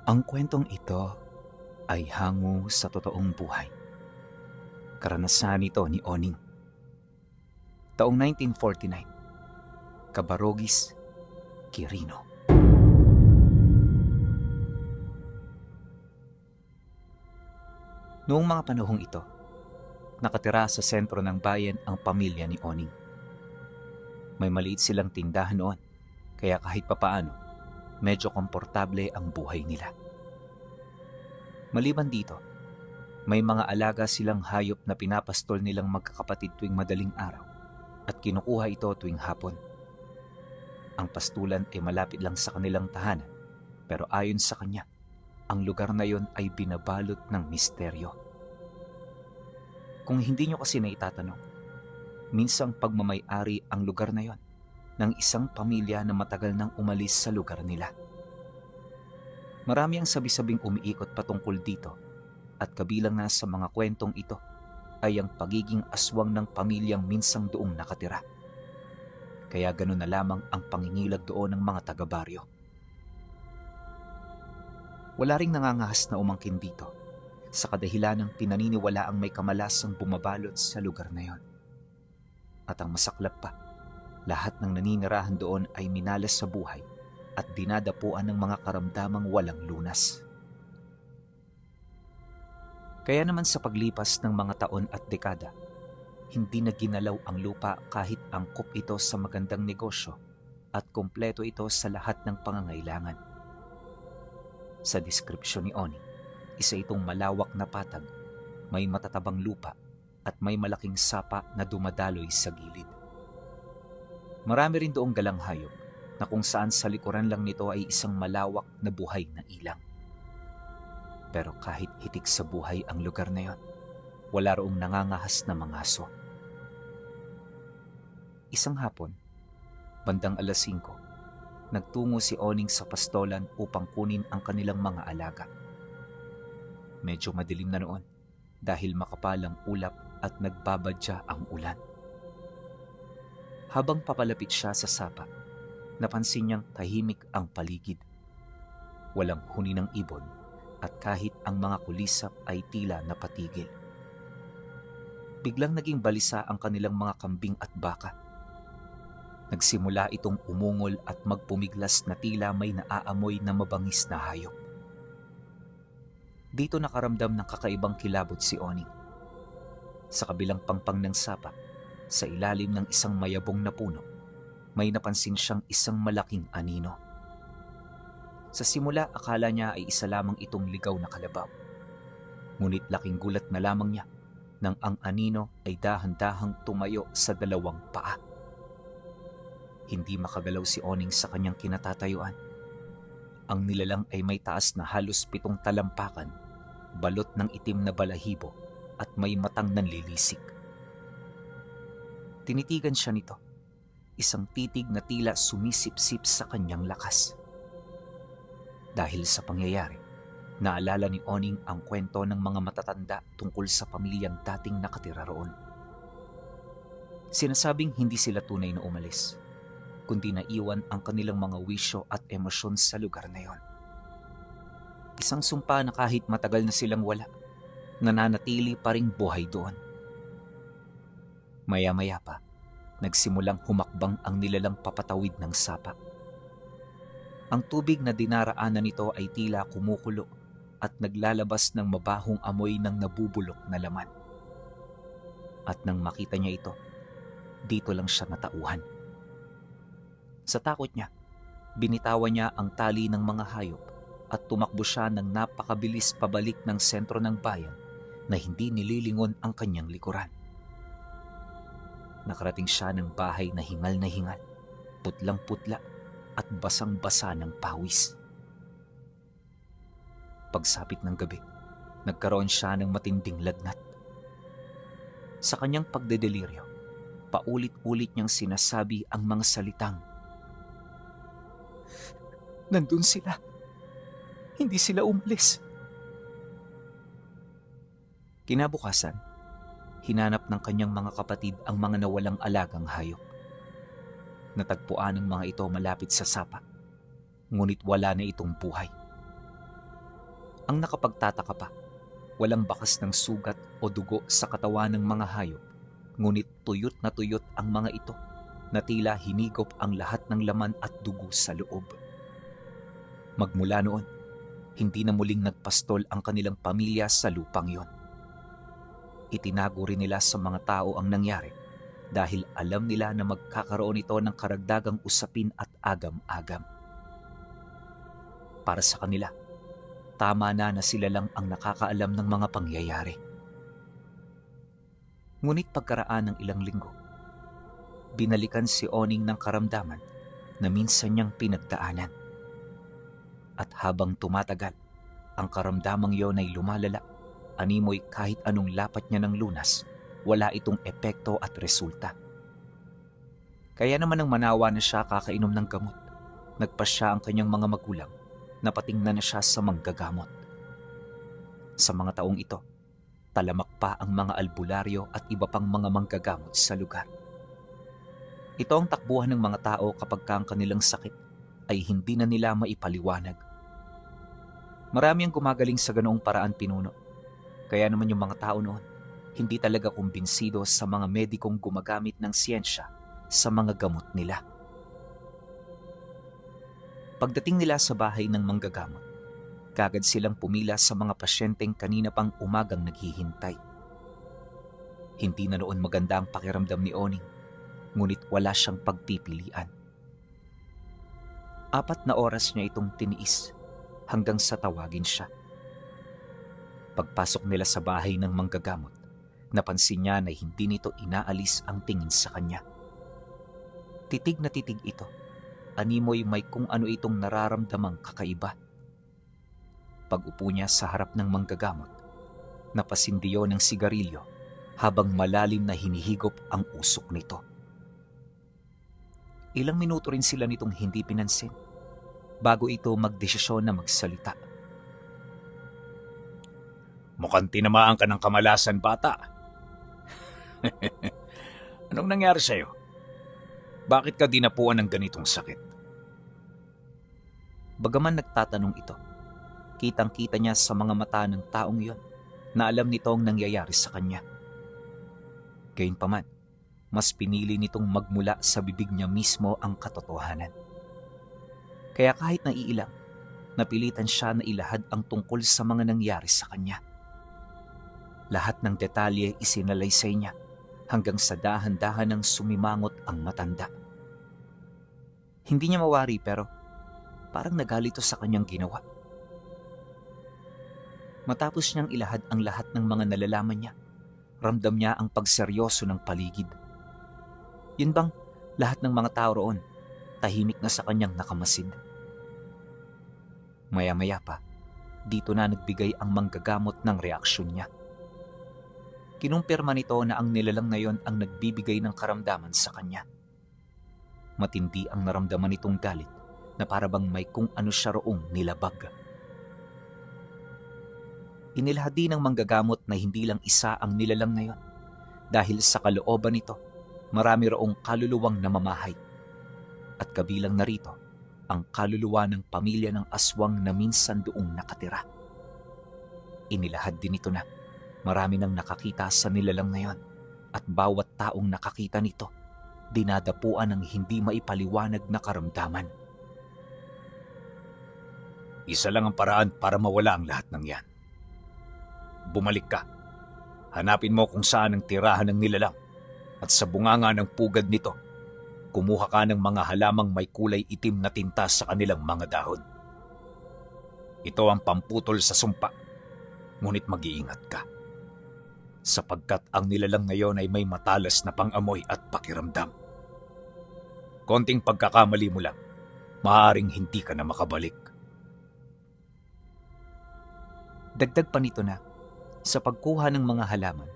Ang kwentong ito ay hango sa totoong buhay. Karanasan nito ni Oning. Taong 1949, Cabarogis, Quirino. Noong mga panahong ito, nakatira sa sentro ng bayan ang pamilya ni Oning. May maliit silang tindahan noon, kaya kahit papaano, medyo komportable ang buhay nila. Maliban dito, may mga alaga silang hayop na pinapastol nilang magkakapatid tuwing madaling araw at kinukuha ito tuwing hapon. Ang pastulan ay malapit lang sa kanilang tahanan, pero ayon sa kanya, ang lugar na yon ay binabalot ng misteryo. Kung hindi nyo kasi naitatanong, minsang pagmamay-ari ang lugar na yon ng isang pamilya na matagal nang umalis sa lugar nila. Marami ang sabi-sabing umiikot patungkol dito at kabilang na sa mga kwentong ito ay ang pagiging aswang ng pamilyang minsang doong nakatira. Kaya ganun na lamang ang pangingilag doon ng mga taga-baryo. Wala ring nangangahas na umangkin dito sa kadahilan ng pinaniniwalaang may kamalasang bumabalot sa lugar na yon. At ang masaklap pa, lahat ng naninirahan doon ay minalas sa buhay at dinadapuan ng mga karamdamang walang lunas. Kaya naman sa paglipas ng mga taon at dekada, hindi na ginalaw ang lupa kahit angkop ito sa magandang negosyo at kumpleto ito sa lahat ng pangangailangan. Sa deskripsyon ni Oni, isa itong malawak na patag, may matatabang lupa at may malaking sapa na dumadaloy sa gilid. Marami rin doong galang hayop na kung saan sa likuran lang nito ay isang malawak na buhay na ilang. Pero kahit hitik sa buhay ang lugar na yon, wala roong nangangahas na mga aso. Isang hapon, bandang 5:00, nagtungo si Oning sa pastolan upang kunin ang kanilang mga alaga. Medyo madilim na noon dahil makapalang ulap at nagbabadya ang ulan. Habang papalapit siya sa sapa, napansin niyang tahimik ang paligid. Walang huni ng ibon at kahit ang mga kulisap ay tila napatigil. Biglang naging balisa ang kanilang mga kambing at baka. Nagsimula itong umungol at magpumiglas na tila may naaamoy na mabangis na hayop. Dito nakaramdam ng kakaibang kilabot si Oning. Sa kabilang pangpang ng sapa, sa ilalim ng isang mayabong na puno, may napansin siyang isang malaking anino. Sa simula, akala niya ay isa lamang itong ligaw na kalabaw. Ngunit laking gulat na lamang niya nang ang anino ay dahan-dahang tumayo sa 2 paa. Hindi makagalaw si Oning sa kanyang kinatatayuan. Ang nilalang ay may taas na halos 7 talampakan, balot ng itim na balahibo at may matang nanlilisik. Tinitigan siya nito, isang titig na tila sumisipsip sa kanyang lakas. Dahil sa pangyayari, naalala ni Oning ang kwento ng mga matatanda tungkol sa pamilyang dating nakatira roon. Sinasabing hindi sila tunay na umalis, kundi naiwan ang kanilang mga wisyo at emosyon sa lugar na yon. Isang sumpa na kahit matagal na silang wala, nananatili pa ring buhay doon. Maya-maya pa, nagsimulang humakbang ang nilalang papatawid ng sapa. Ang tubig na dinaraanan nito ay tila kumukulo at naglalabas ng mabahong amoy ng nabubulok na laman. At nang makita niya ito, dito lang siya natauhan. Sa takot niya, binitawan niya ang tali ng mga hayop at tumakbo siya ng napakabilis pabalik ng sentro ng bayan na hindi nililingon ang kanyang likuran. Nakarating siya ng bahay na hingal, putlang-putla at basang-basa ng pawis. Pagsapit ng gabi, nagkaroon siya ng matinding lagnat. Sa kanyang pagdedeliryo, paulit-ulit niyang sinasabi ang mga salitang, "Nandun sila. Hindi sila umalis." Kinabukasan, hinanap ng kanyang mga kapatid ang mga nawalang alagang hayop. Natagpuan ng mga ito malapit sa sapa, ngunit wala na itong buhay. Ang nakapagtataka pa, walang bakas ng sugat o dugo sa katawan ng mga hayop, ngunit tuyot na tuyot ang mga ito na tila hinigop ang lahat ng laman at dugo sa loob. Magmula noon, hindi na muling nagpastol ang kanilang pamilya sa lupang yon. Itinago rin nila sa mga tao ang nangyari dahil alam nila na magkakaroon ito ng karagdagang usapin at agam-agam. Para sa kanila, tama na sila lang ang nakakaalam ng mga pangyayari. Ngunit pagkaraan ng ilang linggo, binalikan si Oning ng karamdaman na minsan niyang pinagdaanan. At habang tumatagal, ang karamdamang yon ay lumalala, animoy kahit anong lapat niya ng lunas, wala itong epekto at resulta. Kaya naman nang manawa na siya kakainom ng gamot, nagpasya ang kanyang mga magulang na patingnan na siya sa manggagamot. Sa mga taong ito, talamak pa ang mga albularyo at iba pang mga manggagamot sa lugar. Ito ang takbuhan ng mga tao kapag ang kanilang sakit ay hindi na nila maipaliwanag. Marami ang gumagaling sa ganoong paraan, pinuno. Kaya naman yung mga tao noon, hindi talaga kumbinsido sa mga medikong gumagamit ng siyensya sa mga gamot nila. Pagdating nila sa bahay ng manggagamot, kagad silang pumila sa mga pasyenteng kanina pang umagang naghihintay. Hindi na noon maganda ang pakiramdam ni Oning, ngunit wala siyang pagpipilian. 4 na oras niya itong tiniis hanggang sa tawagin siya. Pagpasok nila sa bahay ng manggagamot, napansin niya na hindi nito inaalis ang tingin sa kanya. Titig na titig ito, animoy may kung ano itong nararamdamang kakaiba. Pag-upo niya sa harap ng manggagamot, napasindiyo ng sigarilyo habang malalim na hinihigop ang usok nito. Ilang minuto rin sila nitong hindi pinansin bago ito magdesisyon na magsalita. Mukhang tinamaan ka ng kamalasan, bata. Anong nangyari sa'yo? Bakit ka dinapuan ng ganitong sakit? Bagaman nagtatanong ito, kitang-kita niya sa mga mata ng taong yon na alam nito ang nangyayari sa kanya. Gayunpaman, mas pinili nitong magmula sa bibig niya mismo ang katotohanan. Kaya kahit naiilang, napilitan siya na ilahad ang tungkol sa mga nangyari sa kanya. Lahat ng detalye isinalaysay niya hanggang sa dahan-dahan ng sumimangot ang matanda. Hindi niya mawari pero parang nagalito sa kanyang ginawa. Matapos niyang ilahad ang lahat ng mga nalalaman niya, ramdam niya ang pagseryoso ng paligid. Yun bang lahat ng mga tao roon tahimik na sa kanyang nakamasid? Maya-maya pa, dito na nagbigay ang manggagamot ng reaksyon niya. Kinumpirma nito na ang nilalang na yon ang nagbibigay ng karamdaman sa kanya. Matindi ang naramdaman nitong galit na parabang may kung ano siya roong nilabag. Inilahad din ng manggagamot na hindi lang isa ang nilalang na yon dahil sa kalooban nito, marami roong kaluluwang namamahay. At kabilang narito, ang kaluluwa ng pamilya ng aswang na minsan doong nakatira. Inilahad din ito na marami nang nakakita sa nilalang na yon at bawat taong nakakita nito, dinadapuan ng hindi maipaliwanag na karamdaman. Isa lang ang paraan para mawala ang lahat ng yan. Bumalik ka. Hanapin mo kung saan ang tirahan ng nilalang at sa bunganga ng pugad nito, kumuha ka ng mga halamang may kulay itim na tinta sa kanilang mga dahon. Ito ang pamputol sa sumpa, ngunit mag-iingat ka. Sapagkat ang nilalang ngayon ay may matalas na pangamoy at pakiramdam. Konting pagkakamali mo lang, maaaring hindi ka na makabalik. Dagdag pa nito na, sa pagkuha ng mga halaman,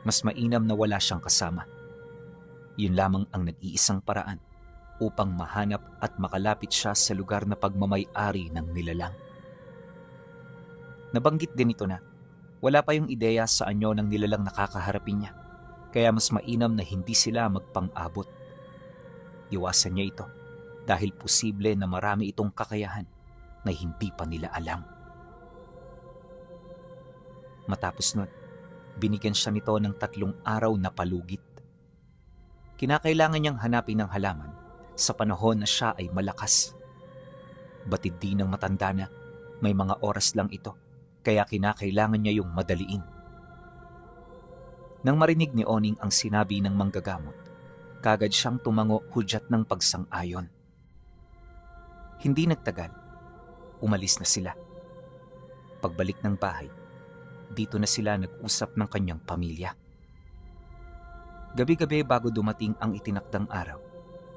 mas mainam na wala siyang kasama. Yun lamang ang nag-iisang paraan upang mahanap at makalapit siya sa lugar na pagmamay-ari ng nilalang. Nabanggit din ito na wala pa yung ideya sa anyo ng nilalang nakakaharapin niya, kaya mas mainam na hindi sila magpang-abot. Iwasan niya ito dahil posible na marami itong kakayahan na hindi pa nila alam. Matapos nun, binigyan siya nito ng 3 araw na palugit. Kinakailangan niyang hanapin ang halaman sa panahon na siya ay malakas. Batid din ng matanda na may mga oras lang ito, kaya kinakailangan niya yung madaliin. Nang marinig ni Oning ang sinabi ng manggagamot, kagad siyang tumango hudyat ng pagsang-ayon. Hindi nagtagal, umalis na sila. Pagbalik ng bahay, dito na sila nag-usap ng kanyang pamilya. Gabi-gabi bago dumating ang itinakdang araw,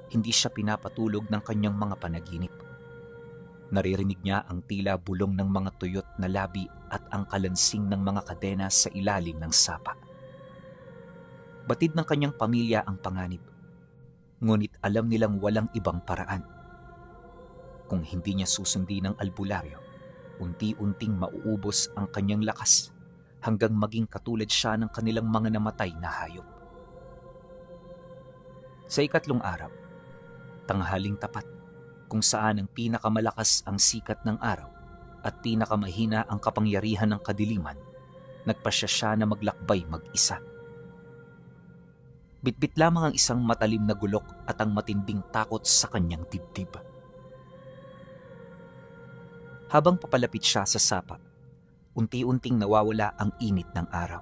hindi siya pinapatulog ng kanyang mga panaginip. Naririnig niya ang tila bulong ng mga tuyot na labi at ang kalansing ng mga kadena sa ilalim ng sapa. Batid ng kanyang pamilya ang panganib, ngunit alam nilang walang ibang paraan. Kung hindi niya susundin ang albularyo, unti-unting mauubos ang kanyang lakas hanggang maging katulad siya ng kanilang mga namatay na hayop. Sa 3 araw, tanghaling tapat, kung saan ang pinakamalakas ang sikat ng araw at pinakamahina ang kapangyarihan ng kadiliman, nagpasya siya na maglakbay mag-isa. Bitbit lamang ang isang matalim na gulok at ang matinding takot sa kanyang dibdib. Habang papalapit siya sa sapa, unti-unting nawawala ang init ng araw.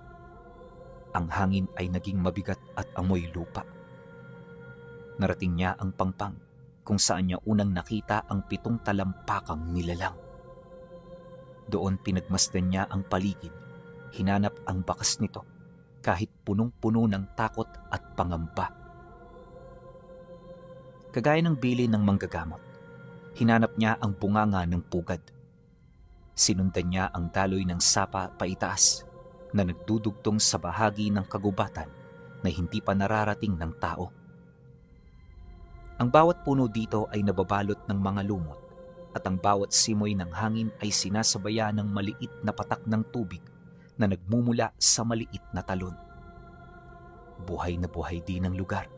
Ang hangin ay naging mabigat at amoy lupa. Narating niya ang pangpang kung saan niya unang nakita ang 7 talampakang nilalang. Doon pinagmasdan niya ang paligid, hinanap ang bakas nito kahit punong-puno ng takot at pangamba. Kagaya ng bili ng manggagamot, hinanap niya ang bunganga ng pugad. Sinundan niya ang daloy ng sapa paitaas na nagdudugtong sa bahagi ng kagubatan na hindi pa nararating ng tao. Ang bawat puno dito ay nababalot ng mga lumot at ang bawat simoy ng hangin ay sinasabayan ng maliit na patak ng tubig na nagmumula sa maliit na talon. Buhay na buhay din ang lugar,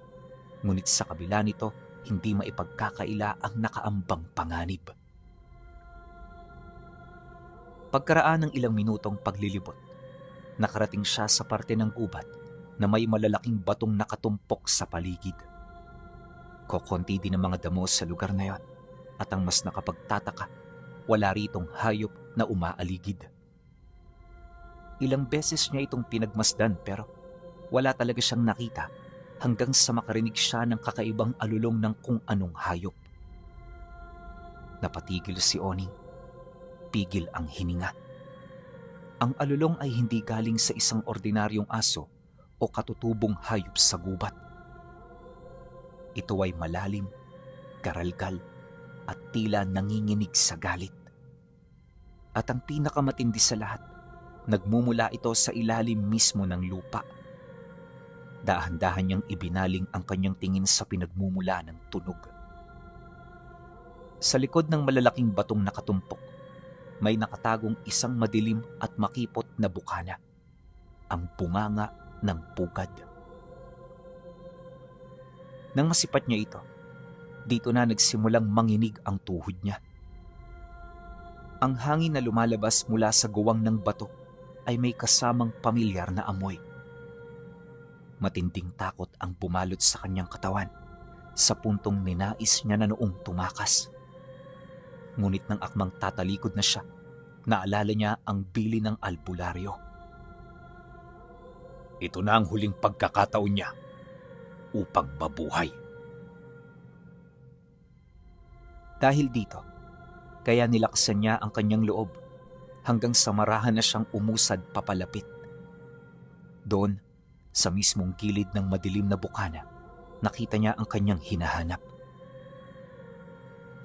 ngunit sa kabila nito, hindi maipagkakaila ang nakaambang panganib. Pagkaraan ng ilang minutong paglilibot, nakarating siya sa parte ng gubat na may malalaking batong nakatumpok sa paligid. Kokonti din ang mga damo sa lugar na yon at ang mas nakapagtataka, wala ritong hayop na umaaligid. Ilang beses niya itong pinagmasdan pero wala talaga siyang nakita hanggang sa makarinig siya ng kakaibang alulong ng kung anong hayop. Napatigil si Oning. Pigil ang hininga. Ang alulong ay hindi galing sa isang ordinaryong aso o katutubong hayop sa gubat. Ito ay malalim, karalgal, at tila nanginginig sa galit. At ang pinakamatindi sa lahat, nagmumula ito sa ilalim mismo ng lupa. Dahan-dahan niyang ibinaling ang kanyang tingin sa pinagmumula ng tunog. Sa likod ng malalaking batong nakatumpok, may nakatagong isang madilim at makipot na bukana, ang bunganga ng pugad. Nang masipat niya ito, dito na nagsimulang manginig ang tuhod niya. Ang hangin na lumalabas mula sa guwang ng bato ay may kasamang pamilyar na amoy. Matinding takot ang bumalot sa kanyang katawan sa puntong ninais niya na noong tumakas. Ngunit nang akmang tatalikod na siya, naalala niya ang bili ng albularyo. Ito na ang huling pagkakataon niya upang mabuhay. Dahil dito, kaya nilakasan niya ang kanyang loob hanggang sa marahan na siyang umusad papalapit. Doon, sa mismong gilid ng madilim na bukana, nakita niya ang kanyang hinahanap.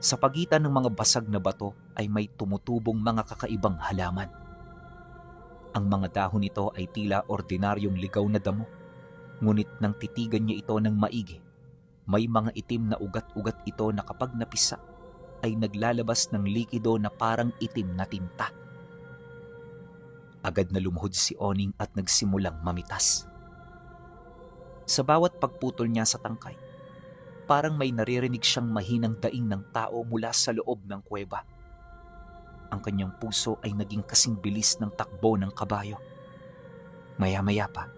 Sa pagitan ng mga basag na bato ay may tumutubong mga kakaibang halaman. Ang mga dahon nito ay tila ordinaryong ligaw na damo, ngunit nang titigan niya ito ng maigi, may mga itim na ugat-ugat ito na kapag napisa ay naglalabas ng likido na parang itim na tinta. Agad na lumuhod si Oning at nagsimulang mamitas. Sa bawat pagputol niya sa tangkay, parang may naririnig siyang mahinang daing ng tao mula sa loob ng kuweba. Ang kanyang puso ay naging kasing bilis ng takbo ng kabayo. Maya-maya pa,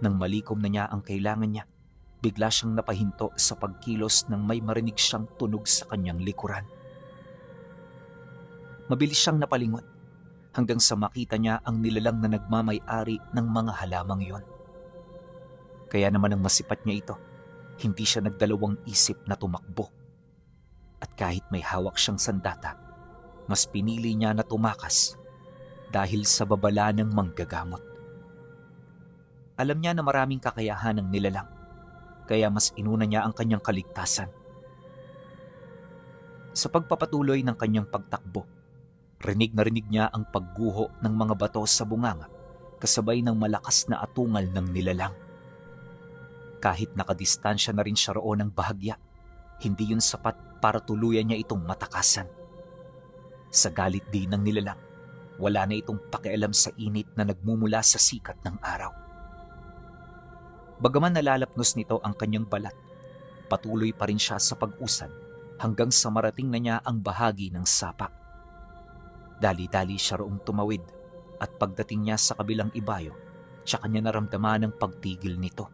nang malikom na niya ang kailangan niya, bigla siyang napahinto sa pagkilos nang may marinig siyang tunog sa kanyang likuran. Mabilis siyang napalingon hanggang sa makita niya ang nilalang na nagmamay-ari ng mga halamang yon. Kaya naman ang masipat niya ito, hindi siya nagdalawang isip na tumakbo. At kahit may hawak siyang sandata, mas pinili niya na tumakas dahil sa babala ng manggagamot. Alam niya na maraming kakayahan ng nilalang, kaya mas inuna niya ang kanyang kaligtasan. Sa pagpapatuloy ng kanyang pagtakbo, rinig na rinig niya ang pagguho ng mga bato sa bunganga kasabay ng malakas na atungal ng nilalang. Kahit nakadistansya na rin siya roon ng bahagya, hindi yun sapat para tuluyan niya itong matakasan. Sa galit din ng nilalang, wala na itong pakialam sa init na nagmumula sa sikat ng araw. Bagaman nalalapnos nito ang kanyang balat, patuloy pa rin siya sa pag-usad hanggang sa marating na niya ang bahagi ng sapa. Dali-dali siya roong tumawid at pagdating niya sa kabilang ibayo, tsaka niya naramdaman ang pagtigil nito.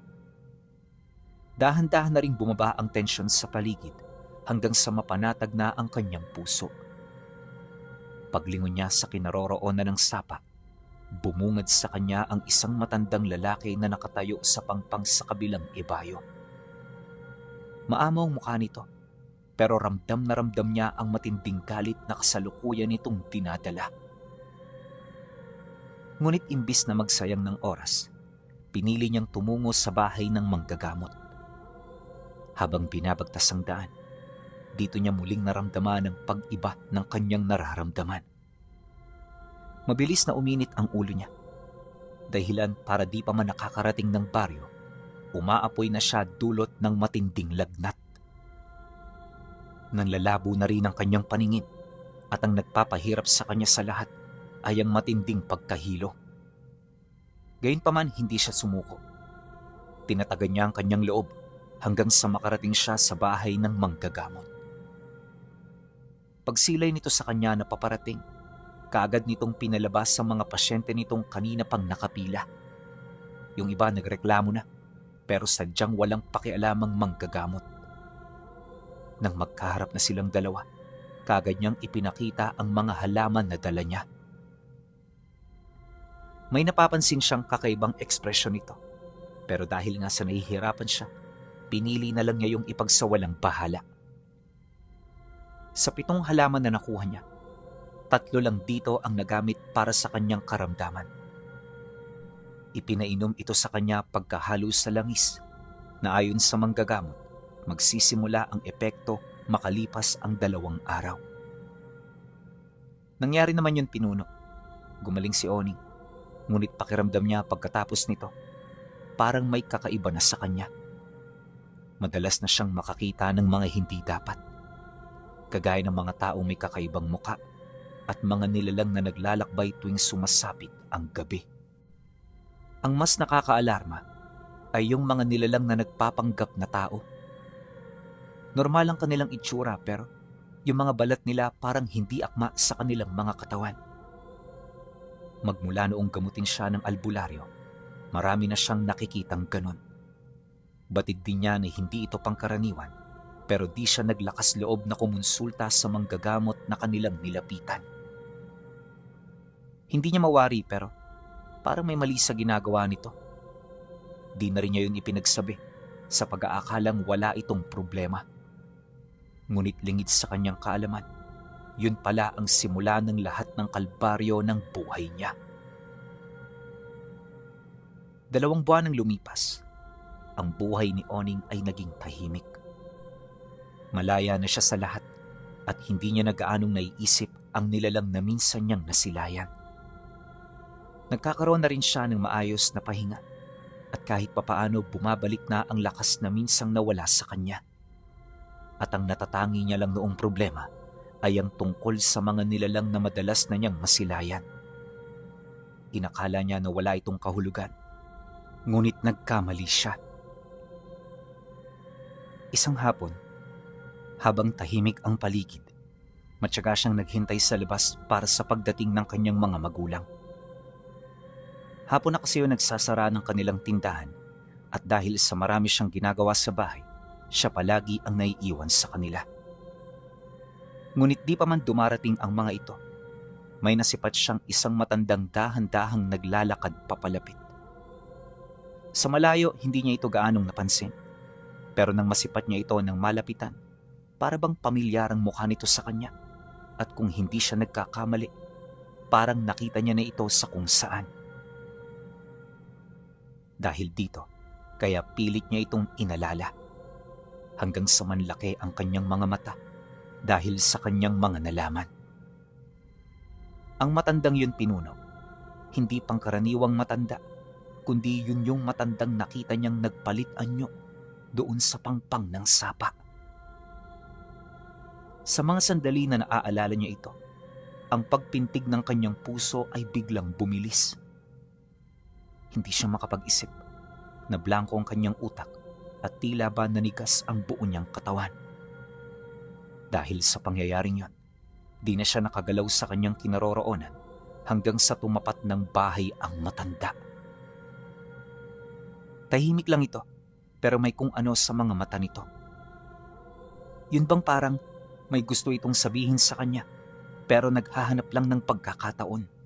Dahan-dahan na ring bumaba ang tensyon sa paligid hanggang sa mapanatag na ang kanyang puso. Paglingon niya sa kinaroroonan ng sapa, bumungad sa kanya ang isang matandang lalaki na nakatayo sa pangpang sa kabilang ibayo. Maamo ang mukha nito, pero ramdam na ramdam niya ang matinding galit na kasalukuyan nitong dinadala. Ngunit imbis na magsayang ng oras, pinili niyang tumungo sa bahay ng manggagamot. Habang binabagtas ang daan, dito niya muling naramdaman ang pag-iba ng kanyang nararamdaman. Mabilis na uminit ang ulo niya. Dahilan para di pa man nakakarating ng baryo, umaapoy na siya dulot ng matinding lagnat. Nanlalabo na rin ang kanyang paningin at ang nagpapahirap sa kanya sa lahat ay ang matinding pagkahilo. Gayunpaman hindi siya sumuko. Tinatagan niya ang kanyang loob hanggang sa makarating siya sa bahay ng manggagamot. Pagsilay nito sa kanya na paparating, kaagad nitong pinalabas sa mga pasyente nitong kanina pang nakapila. Yung iba nagreklamo na, pero sadyang walang pakialamang manggagamot. Nang magkaharap na silang dalawa, kaagad niyang ipinakita ang mga halaman na dala niya. May napapansin siyang kakaibang ekspresyon nito, pero dahil nga sa nahihirapan siya, pinili na lang niya yung ipagsawalang bahala. Sa 7 halaman na nakuha niya, 3 lang dito ang nagamit para sa kanyang karamdaman. Ipinainom ito sa kanya pagkahalo sa langis na ayon sa manggagamot, magsisimula ang epekto makalipas ang 2 araw. Nangyari naman yun, pinuno. Gumaling si Oning, ngunit pakiramdam niya pagkatapos nito, parang may kakaiba na sa kanya. Madalas na siyang makakita ng mga hindi dapat, kagaya ng mga taong may kakaibang muka at mga nilalang na naglalakbay tuwing sumasapit ang gabi. Ang mas nakakaalarma ay yung mga nilalang na nagpapanggap na tao. Normal ang kanilang itsura, pero yung mga balat nila parang hindi akma sa kanilang mga katawan. Magmula noong gamutin siya ng albularyo, marami na siyang nakikitang ganon. Batid din niya na hindi ito pangkaraniwan, pero di siya naglakas loob na kumonsulta sa manggagamot na kanilang nilapitan. Hindi niya mawari, pero parang may mali sa ginagawa nito. Di na rin niya yun ipinagsabi sa pag-aakalang wala itong problema. Ngunit lingid sa kanyang kaalaman, yun pala ang simula ng lahat ng kalbaryo ng buhay niya. 2 buwan ang lumipas. Ang buhay ni Oning ay naging tahimik. Malaya na siya sa lahat at hindi niya nagaanong naiisip ang nilalang na minsan niyang nasilayan. Nagkakaroon na rin siya ng maayos na pahinga at kahit papaano bumabalik na ang lakas na minsang nawala sa kanya. At ang natatangi niya lang noong problema ay ang tungkol sa mga nilalang na madalas na niyang masilayan. Inakala niya na wala itong kahulugan, ngunit nagkamali siya. Isang hapon, habang tahimik ang paligid, matyaga siyang naghintay sa labas para sa pagdating ng kanyang mga magulang. Hapon na kasi yung nagsasara ng kanilang tindahan at dahil sa marami siyang ginagawa sa bahay, siya palagi ang naiiwan sa kanila. Ngunit di pa man dumarating ang mga ito, may nasipat siyang isang matandang dahan-dahang naglalakad papalapit. Sa malayo, hindi niya ito gaanong napansin. Pero nang masipat niya ito ng malapitan, para bang pamilyarang mukha nito sa kanya. At kung hindi siya nagkakamali, parang nakita niya na ito sa kung saan. Dahil dito, kaya pilit niya itong inalala. Hanggang sa manlaki ang kanyang mga mata dahil sa kanyang mga nalaman. Ang matandang yun pinuno, hindi pangkaraniwang matanda, kundi yun yung matandang nakita niyang nagpalit anyo doon sa pangpang ng sapa. Sa mga sandali na naaalala niya ito, ang pagpintig ng kanyang puso ay biglang bumilis. Hindi siya makapag-isip, na blanko ang kanyang utak at tila ba nanigas ang buo niyang katawan. Dahil sa pangyayaring yon, di na siya nakagalaw sa kanyang kinaroroonan hanggang sa tumapat ng bahay ang matanda. Tahimik lang ito, pero may kung ano sa mga mata nito. Yun bang parang may gusto itong sabihin sa kanya, pero naghahanap lang ng pagkakataon.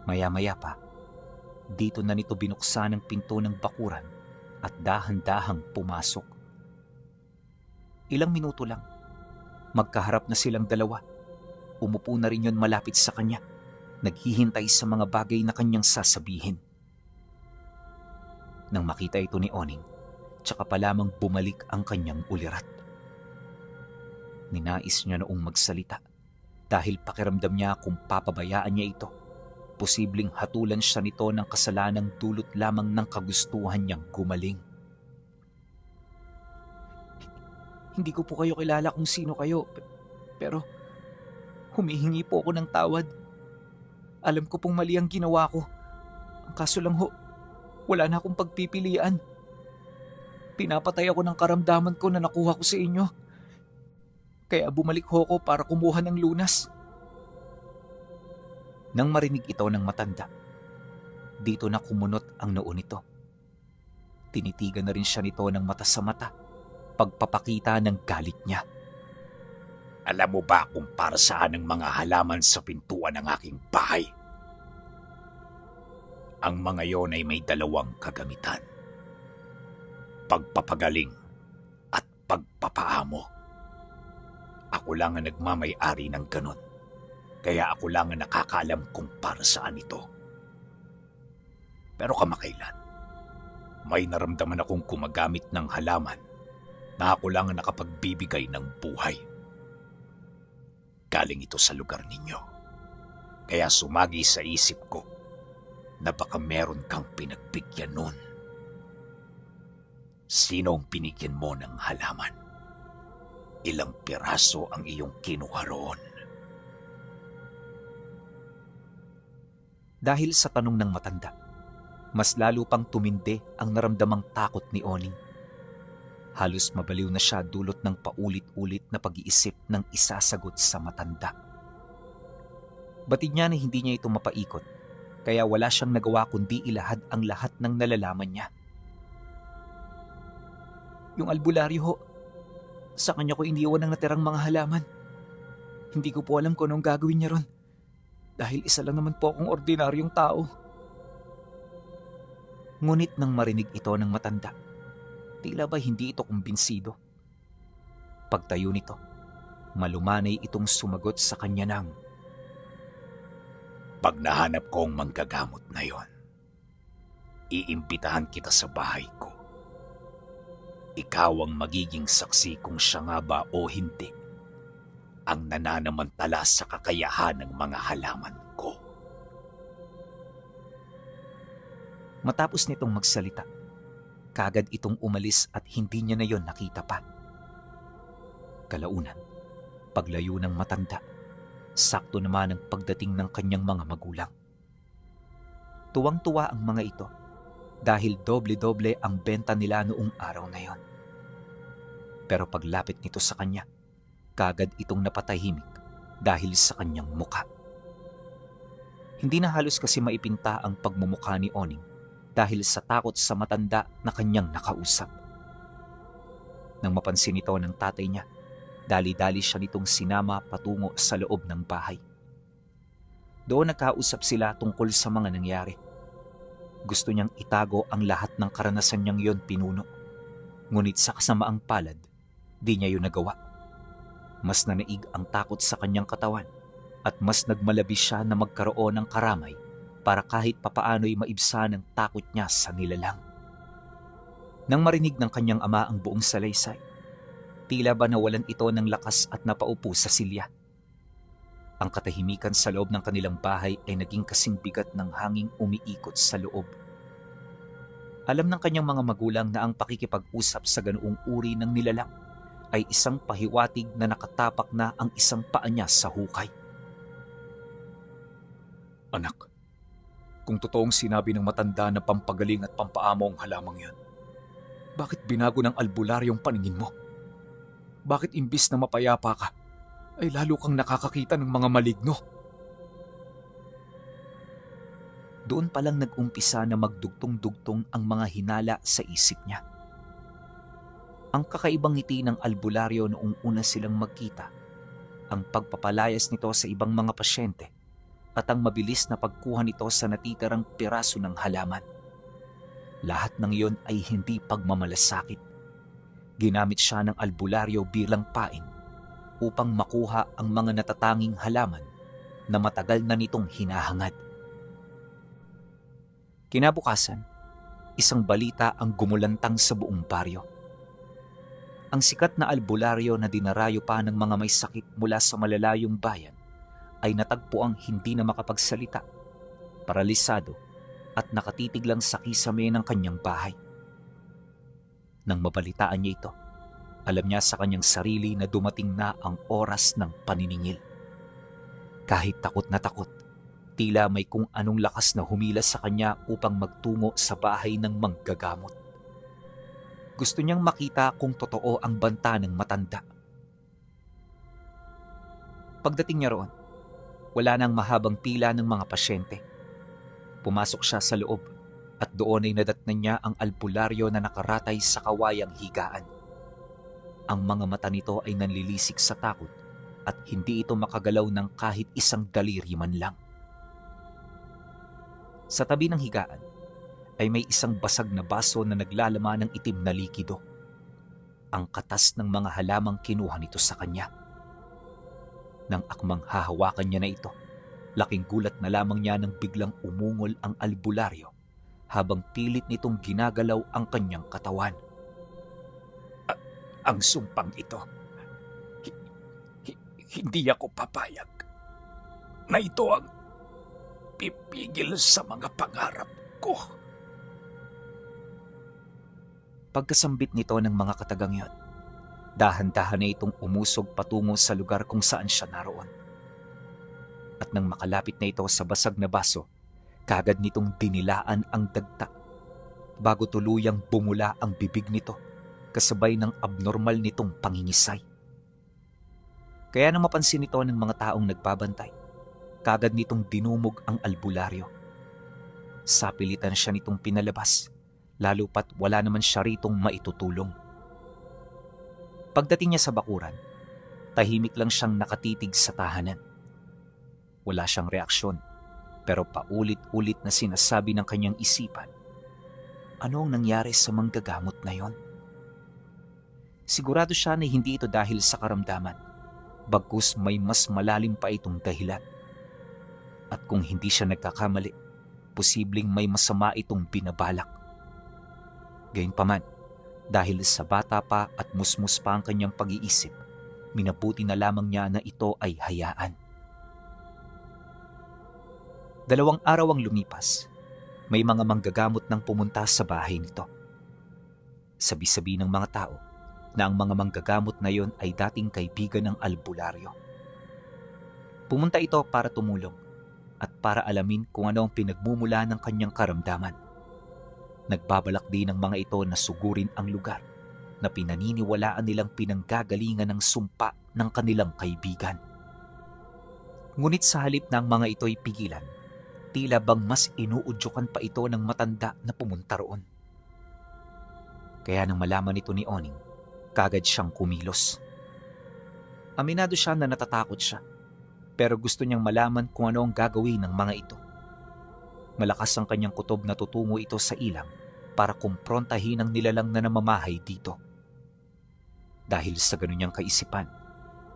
Maya-maya pa, dito na nito binuksan ang pinto ng bakuran at dahan-dahang pumasok. Ilang minuto lang, magkaharap na silang dalawa. Umupo na rin yun malapit sa kanya, naghihintay sa mga bagay na kanyang sasabihin. Nang makita ito ni Oning, tsaka pa lamang bumalik ang kanyang ulirat. Ninais niya noong magsalita dahil pakiramdam niya kung papabayaan niya ito, posibleng hatulan siya nito ng kasalanang dulot lamang ng kagustuhan niyang gumaling. Hindi ko po kayo kilala kung sino kayo, pero humihingi po ako ng tawad. Alam ko pong mali ang ginawa ko. Ang kaso lang ho, wala na akong pagpipilian. Pinapatay ako ng karamdaman ko na nakuha ko sa inyo. Kaya bumalik ho ko para kumuha ng lunas. Nang marinig ito ng matanda, dito na kumunot ang noo nito. Tinitigan na rin siya nito ng mata sa mata, pagpapakita ng galit niya. Alam mo ba kung para saan ang mga halaman sa pintuan ng aking bahay? Ang mga yon ay may dalawang kagamitan. Pagpapagaling at pagpapaamo. Ako lang ang nagmamay-ari ng ganon. Kaya ako lang ang nakakaalam kung para saan ito. Pero kamakailan, may naramdaman akong gumagamit ng halaman na ako lang ang nakapagbibigay ng buhay. Galing ito sa lugar ninyo. Kaya sumagi sa isip ko na baka meron kang pinagbigyan nun. Sino ang binigyan mo ng halaman? Ilang piraso ang iyong kinuha roon? Dahil sa tanong ng matanda, mas lalo pang tumindi ang naramdamang takot ni Oning. Halos mabaliw na siya dulot ng paulit-ulit na pag-iisip ng isasagot sa matanda. Batid niya na hindi niya ito mapaikot, kaya wala siyang nagawa kundi ilahad ang lahat ng nalalaman niya. Yung albularyo ho, sa kanya ko iniwan ang natirang mga halaman. Hindi ko po alam kung anong gagawin niya ron. Dahil isa lang naman po akong ordinaryong tao. Ngunit nang marinig ito ng matanda, tila ba hindi ito kumbinsido. Pagtayo nito, malumanay itong sumagot sa kanya ng, Pag nahanap ko ang manggagamot na yon, iimbitahan kita sa bahay ko. Ikaw ang magiging saksi kung siya nga ba o hindi ang nananamantala sa kakayahan ng mga halaman ko. Matapos nitong magsalita, kagad itong umalis at hindi niya na yon nakita pa. Kalaunan, paglayo ng matanda, sakto naman ang pagdating ng kanyang mga magulang. Tuwang-tuwa ang mga ito dahil doble-doble ang benta nila noong araw na yon. Pero paglapit nito sa kanya, kagad itong napatahimik dahil sa kanyang muka. Hindi na halos kasi maipinta ang pagmumukha ni Oning dahil sa takot sa matanda na kanyang nakausap. Nang mapansin ito ng tatay niya, dali-dali siya nitong sinama patungo sa loob ng bahay. Doon nagkausap sila tungkol sa mga nangyari. Gusto niyang itago ang lahat ng karanasan niyang yon pinuno. Ngunit sa kasamaang palad, di niya yun nagawa. Mas nanaig ang takot sa kanyang katawan at mas nagmalabis siya na magkaroon ng karamay para kahit papaano'y maibsan ang takot niya sa nilalang. Nang marinig ng kanyang ama ang buong salaysay, tila ba nawalan ito ng lakas at napaupo sa silya. Ang katahimikan sa loob ng kanilang bahay ay naging kasing bigat ng hanging umiikot sa loob. Alam ng kanyang mga magulang na ang pakikipag-usap sa ganoong uri ng nilalang ay isang pahiwatig na nakatapak na ang isang paa niya sa hukay. Anak, kung totoong sinabi ng matanda na pampagaling at pampaamo ang halamang yan, bakit binago ng albularyo ang paningin mo? Bakit imbis na mapayapa ka, ay lalo kang nakakakita ng mga maligno? Doon palang nag-umpisa na magdugtong-dugtong ang mga hinala sa isip niya. Ang kakaibang ngiti ng albularyo noong una silang magkita, ang pagpapalayas nito sa ibang mga pasyente, at ang mabilis na pagkuha nito sa natitirang piraso ng halaman. Lahat ng iyon ay hindi pagmamalasakit. Ginamit siya ng albularyo bilang pain upang makuha ang mga natatanging halaman na matagal na nitong hinahangad. Kinabukasan, isang balita ang gumulantang sa buong baryo. Ang sikat na albularyo na dinarayo pa ng mga may sakit mula sa malalayong bayan ay natagpuang hindi na makapagsalita, paralisado at nakatitig lang sa kisame ng kanyang bahay. Nang mabalitaan niya ito, alam niya sa kanyang sarili na dumating na ang oras ng paniningil. Kahit takot na takot, tila may kung anong lakas na humila sa kanya upang magtungo sa bahay ng manggagamot. Gusto niyang makita kung totoo ang banta ng matanda. Pagdating niya roon, wala nang mahabang pila ng mga pasyente. Pumasok siya sa loob at doon ay nadatnan niya ang albularyo na nakaratay sa kawayang higaan. Ang mga mata nito ay nanlilisik sa takot at hindi ito makagalaw ng kahit isang daliri man lang. Sa tabi ng higaan ay may isang basag na baso na naglalaman ng itim na likido. Ang katas ng mga halamang kinuha nito sa kanya. Nang akmang hahawakan niya na ito, laking gulat na lamang niya nang biglang umungol ang albularyo habang pilit nitong ginagalaw ang kanyang katawan. Ang sumpang ito, hindi ako papayag na ito ang pipigil sa mga pangarap ko. Pagkasambit nito ng mga katagang yun, dahan-dahan na itong umusog patungo sa lugar kung saan siya naroon. At nang makalapit na ito sa basag na baso, kaagad nitong dinilaan ang dagta bago tuluyang bumula ang bibig nito kasabay ng abnormal nitong pangingisay. Kaya nang mapansin nito ng mga taong nagbabantay, kaagad nitong dinumog ang albularyo. Sapilitan siya nitong pinalabas, lalo pat wala naman siya ritong maitutulong. Pagdating niya sa bakuran, tahimik lang siyang nakatitig sa tahanan. Wala siyang reaksyon, pero paulit-ulit na sinasabi ng kanyang isipan, ano ang nangyari sa manggagamot na yon? Sigurado siya na hindi ito dahil sa karamdaman, bagkus may mas malalim pa itong dahilan. At kung hindi siya nagkakamali, posibleng may masama itong binabalak. Gayunpaman, dahil sa bata pa at musmus pa ang kanyang pag-iisip, minabuti na lamang niya na ito ay hayaan. 2 araw ang lumipas, may mga manggagamot nang pumunta sa bahay nito. Sabi-sabi ng mga tao na ang mga manggagamot na yon ay dating kaibigan ng albularyo. Pumunta ito para tumulong at para alamin kung ano ang pinagmumula ng kanyang karamdaman. Nagbabalak din ng mga ito na sugurin ang lugar na pinaniniwalaan nilang pinanggagalingan ng sumpa ng kanilang kaibigan. Ngunit sa halip na ang mga ito'y pigilan, tila bang mas inuudyukan pa ito ng matanda na pumunta roon. Kaya nang malaman ito ni Oning, kagad siyang kumilos. Aminado siya na natatakot siya, pero gusto niyang malaman kung ano ang gagawin ng mga ito. Malakas ang kanyang kutob na tutungo ito sa ilang para kumprontahin ang nilalang na namamahay dito. Dahil sa ganun niyang kaisipan,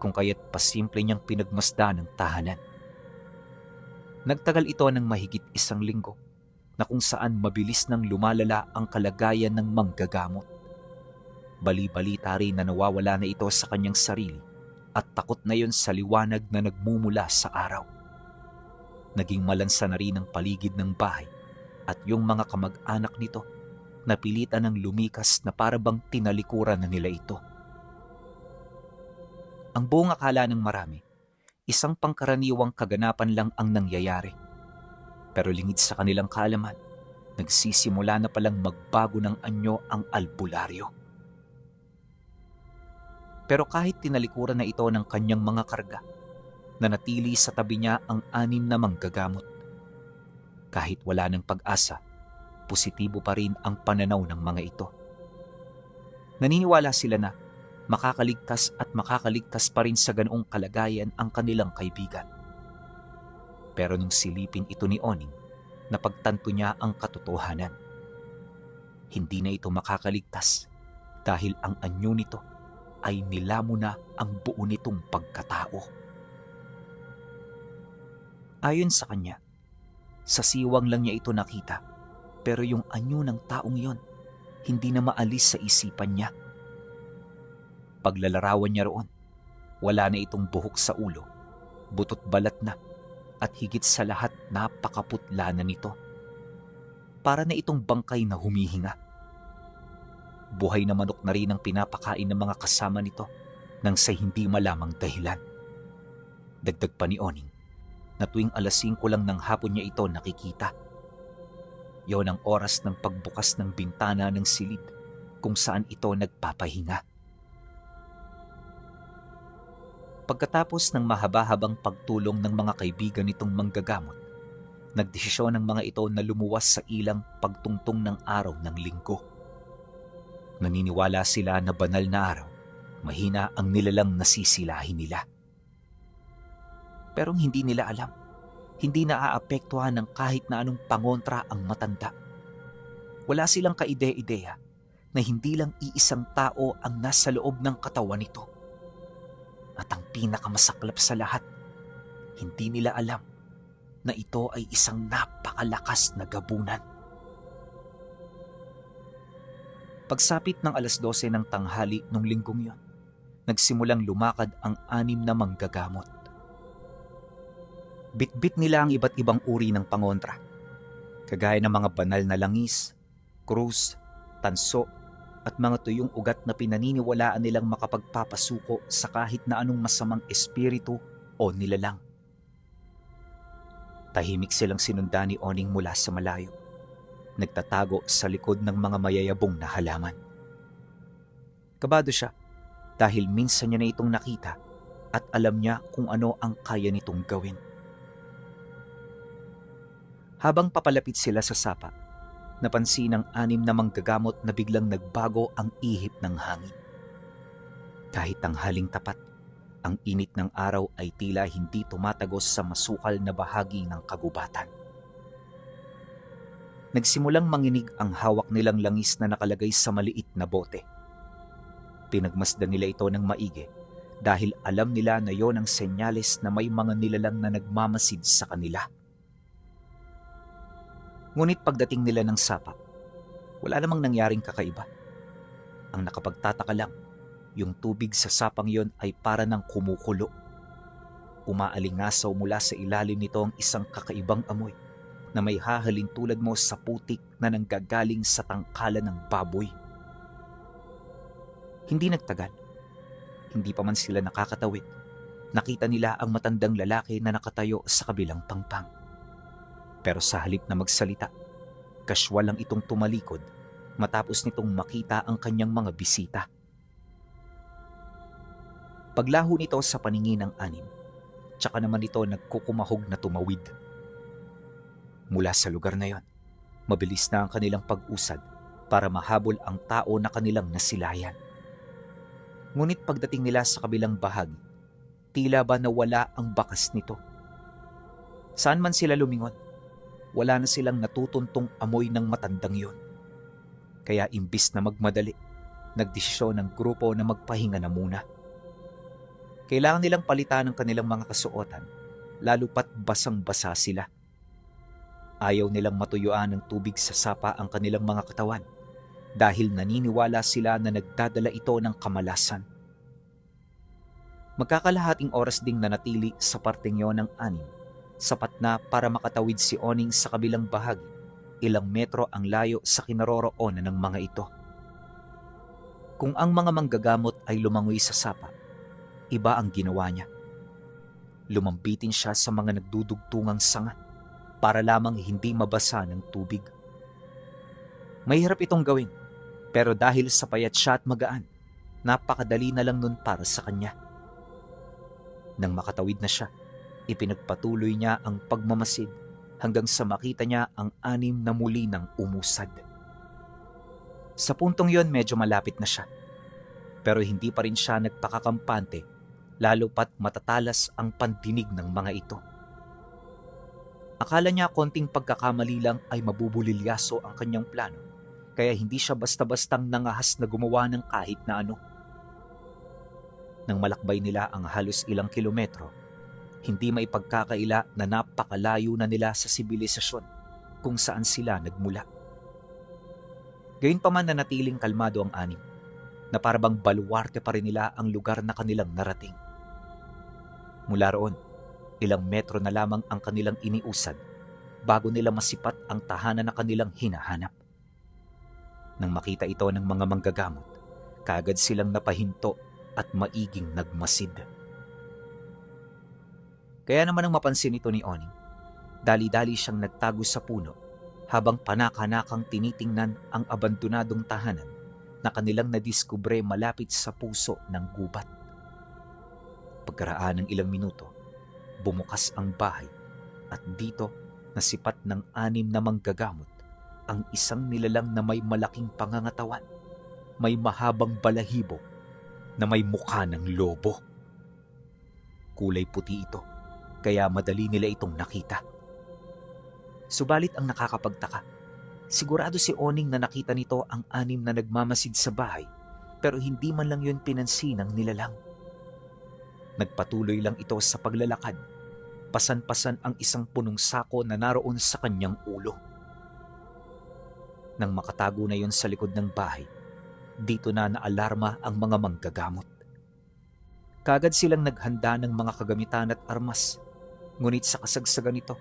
kung kaya't pasimple niyang pinagmasdan ng tahanan. Nagtagal ito ng mahigit 1 linggo na kung saan mabilis nang lumalala ang kalagayan ng manggagamot. Bali-balita rin na nawawala na ito sa kanyang sarili at takot na yon sa liwanag na nagmumula sa araw. Naging malansa na rin ang paligid ng bahay at yung mga kamag-anak nito napilitan ng lumikas na parabang tinalikuran na nila ito. Ang buong akala ng marami, isang pangkaraniwang kaganapan lang ang nangyayari. Pero lingid sa kanilang kaalaman, nagsisimula na palang magbago ng anyo ang albularyo. Pero kahit tinalikuran na ito ng kanyang mga karga, nanatili sa tabi niya ang 6 na manggagamot. Kahit wala ng pag-asa, positibo pa rin ang pananaw ng mga ito. Naniniwala sila na makakaligtas pa rin sa ganoong kalagayan ang kanilang kaibigan. Pero nung silipin ito ni Oning, napagtanto niya ang katotohanan. Hindi na ito makakaligtas dahil ang anyo nito ay nilamo na ang buo nitong pagkatao. Ayon sa kanya, sa siwang lang niya ito nakita, pero yung anyo ng taong yon hindi na maalis sa isipan niya. Paglalarawan niya roon, wala na itong buhok sa ulo, butot balat na, at higit sa lahat napakaputla na nito. Para na itong bangkay na humihinga. Buhay na manok na rin ang pinapakain ng mga kasama nito nang sa hindi malamang dahilan. Dagdag pa ni Oning, na tuwing 5:00 lang ng hapon niya ito nakikita. Yon ang oras ng pagbukas ng bintana ng silid kung saan ito nagpapahinga. Pagkatapos ng mahaba-habang pagtulong ng mga kaibigan nitong manggagamot, nagdesisyon ng mga ito na lumuwas sa ilang pagtungtong ng araw ng linggo. Naniniwala sila na banal na araw, mahina ang nilalang nasisilahin nila. Pero hindi nila alam, hindi naaapektuhan ng kahit na anong pangontra ang matanda. Wala silang kaide-ideya na hindi lang iisang tao ang nasa loob ng katawan nito. At ang pinakamasaklap sa lahat, hindi nila alam na ito ay isang napakalakas na gabunan. Pagsapit ng 12:00 ng tanghali nung linggong yon, nagsimulang lumakad ang 6 na manggagamot. Bitbit nila ang iba't ibang uri ng pangontra, kagaya ng mga banal na langis, krus, tanso, at mga tuyong ugat na pinaniniwalaan nilang makapagpapasuko sa kahit na anong masamang espiritu o nilalang. Tahimik silang sinundan ni Oning mula sa malayo, nagtatago sa likod ng mga mayayabong na halaman. Kabado siya dahil minsan niya na itong nakita at alam niya kung ano ang kaya nitong gawin. Habang papalapit sila sa sapa, napansin ng 6 na manggagamot na biglang nagbago ang ihip ng hangin. Kahit tanghaling tapat, ang init ng araw ay tila hindi tumatagos sa masukal na bahagi ng kagubatan. Nagsimulang manginig ang hawak nilang langis na nakalagay sa maliit na bote. Pinagmasdan nila ito ng maigi dahil alam nila na yon ang senyales na may mga nilalang na nagmamasid sa kanila. Ngunit pagdating nila ng sapa, wala namang nangyaring kakaiba. Ang nakapagtataka lang, yung tubig sa sapang yon ay para ng kumukulo. Umaalingasaw mula sa ilalim nito ang isang kakaibang amoy na may hahalin tulad mo sa putik na nanggagaling sa tangkalan ng baboy. Hindi nagtagal. Hindi pa man sila nakakatawid. Nakita nila ang matandang lalaki na nakatayo sa kabilang pangpang. Pero sa halip na magsalita, kaswal lang itong tumalikod matapos nitong makita ang kanyang mga bisita. Paglaho nito sa paningin ng 6, tsaka naman ito nagkukumahog na tumawid. Mula sa lugar na yon, mabilis na ang kanilang pag-usad para mahabol ang tao na kanilang nasilayan. Ngunit pagdating nila sa kabilang bahagi, tila ba nawala ang bakas nito. Saan man sila lumingon, wala na silang natutuntong amoy ng matandang yon. Kaya imbis na magmadali, nagdesisyon ng grupo na magpahinga na muna. Kailangan nilang palitan ang kanilang mga kasuotan, lalo pat basang-basa sila. Ayaw nilang matuyuan ng tubig sa sapa ang kanilang mga katawan dahil naniniwala sila na nagdadala ito ng kamalasan. Magkakalahating oras ding nanatili sa parteng yon ng 6, sapat na para makatawid si Oning sa kabilang bahagi, ilang metro ang layo sa kinaroroonan ng mga ito. Kung ang mga manggagamot ay lumangoy sa sapa, iba ang ginawa niya. Lumambitin siya sa mga nagdudugtungang sanga para lamang hindi mabasa ng tubig. Mahirap itong gawin, pero dahil sa payat siya at magaan, napakadali na lang nun para sa kanya. Nang makatawid na siya, ipinagpatuloy niya ang pagmamasid hanggang sa makita niya ang 6 na muli ng umusad. Sa puntong yon medyo malapit na siya, pero hindi pa rin siya nagpakakampante, lalo pat matatalas ang pandinig ng mga ito. Akala niya konting pagkakamali lang ay mabubulilyaso ang kanyang plano, kaya hindi siya basta-bastang nangahas na gumawa ng kahit na ano. Nang malakbay nila ang halos ilang kilometro, hindi maipagkakaila na napakalayo na nila sa sibilisasyon kung saan sila nagmula. Gayunpaman na natiling kalmado ang 6, na parabang baluarte pa rin nila ang lugar na kanilang narating. Mula roon, ilang metro na lamang ang kanilang iniusad bago nila masipat ang tahanan na kanilang hinahanap. Nang makita ito ng mga manggagamot, kaagad silang napahinto at maiging nagmasid. Kaya naman ang mapansin ito ni Oning, dali-dali siyang nagtago sa puno habang panaka-nakang tinitingnan ang abandonadong tahanan na kanilang nadiskubre malapit sa puso ng gubat. Pagkaraan ng ilang minuto, bumukas ang bahay at dito nasipat ng 6 na manggagamot ang isang nilalang na may malaking pangangatawan, may mahabang balahibo na may mukha ng lobo. Kulay puti ito, kaya madali nila itong nakita. Subalit ang nakakapagtaka, sigurado si Oning na nakita nito ang 6 na nagmamasid sa bahay, pero hindi man lang yun pinansin ng nilalang. Nagpatuloy lang ito sa paglalakad, pasan-pasan ang isang punong sako na naroon sa kanyang ulo. Nang makatago na yun sa likod ng bahay, dito na naalarma ang mga manggagamot. Kaagad silang naghanda ng mga kagamitan at armas, ngunit sa kasagsagan nito,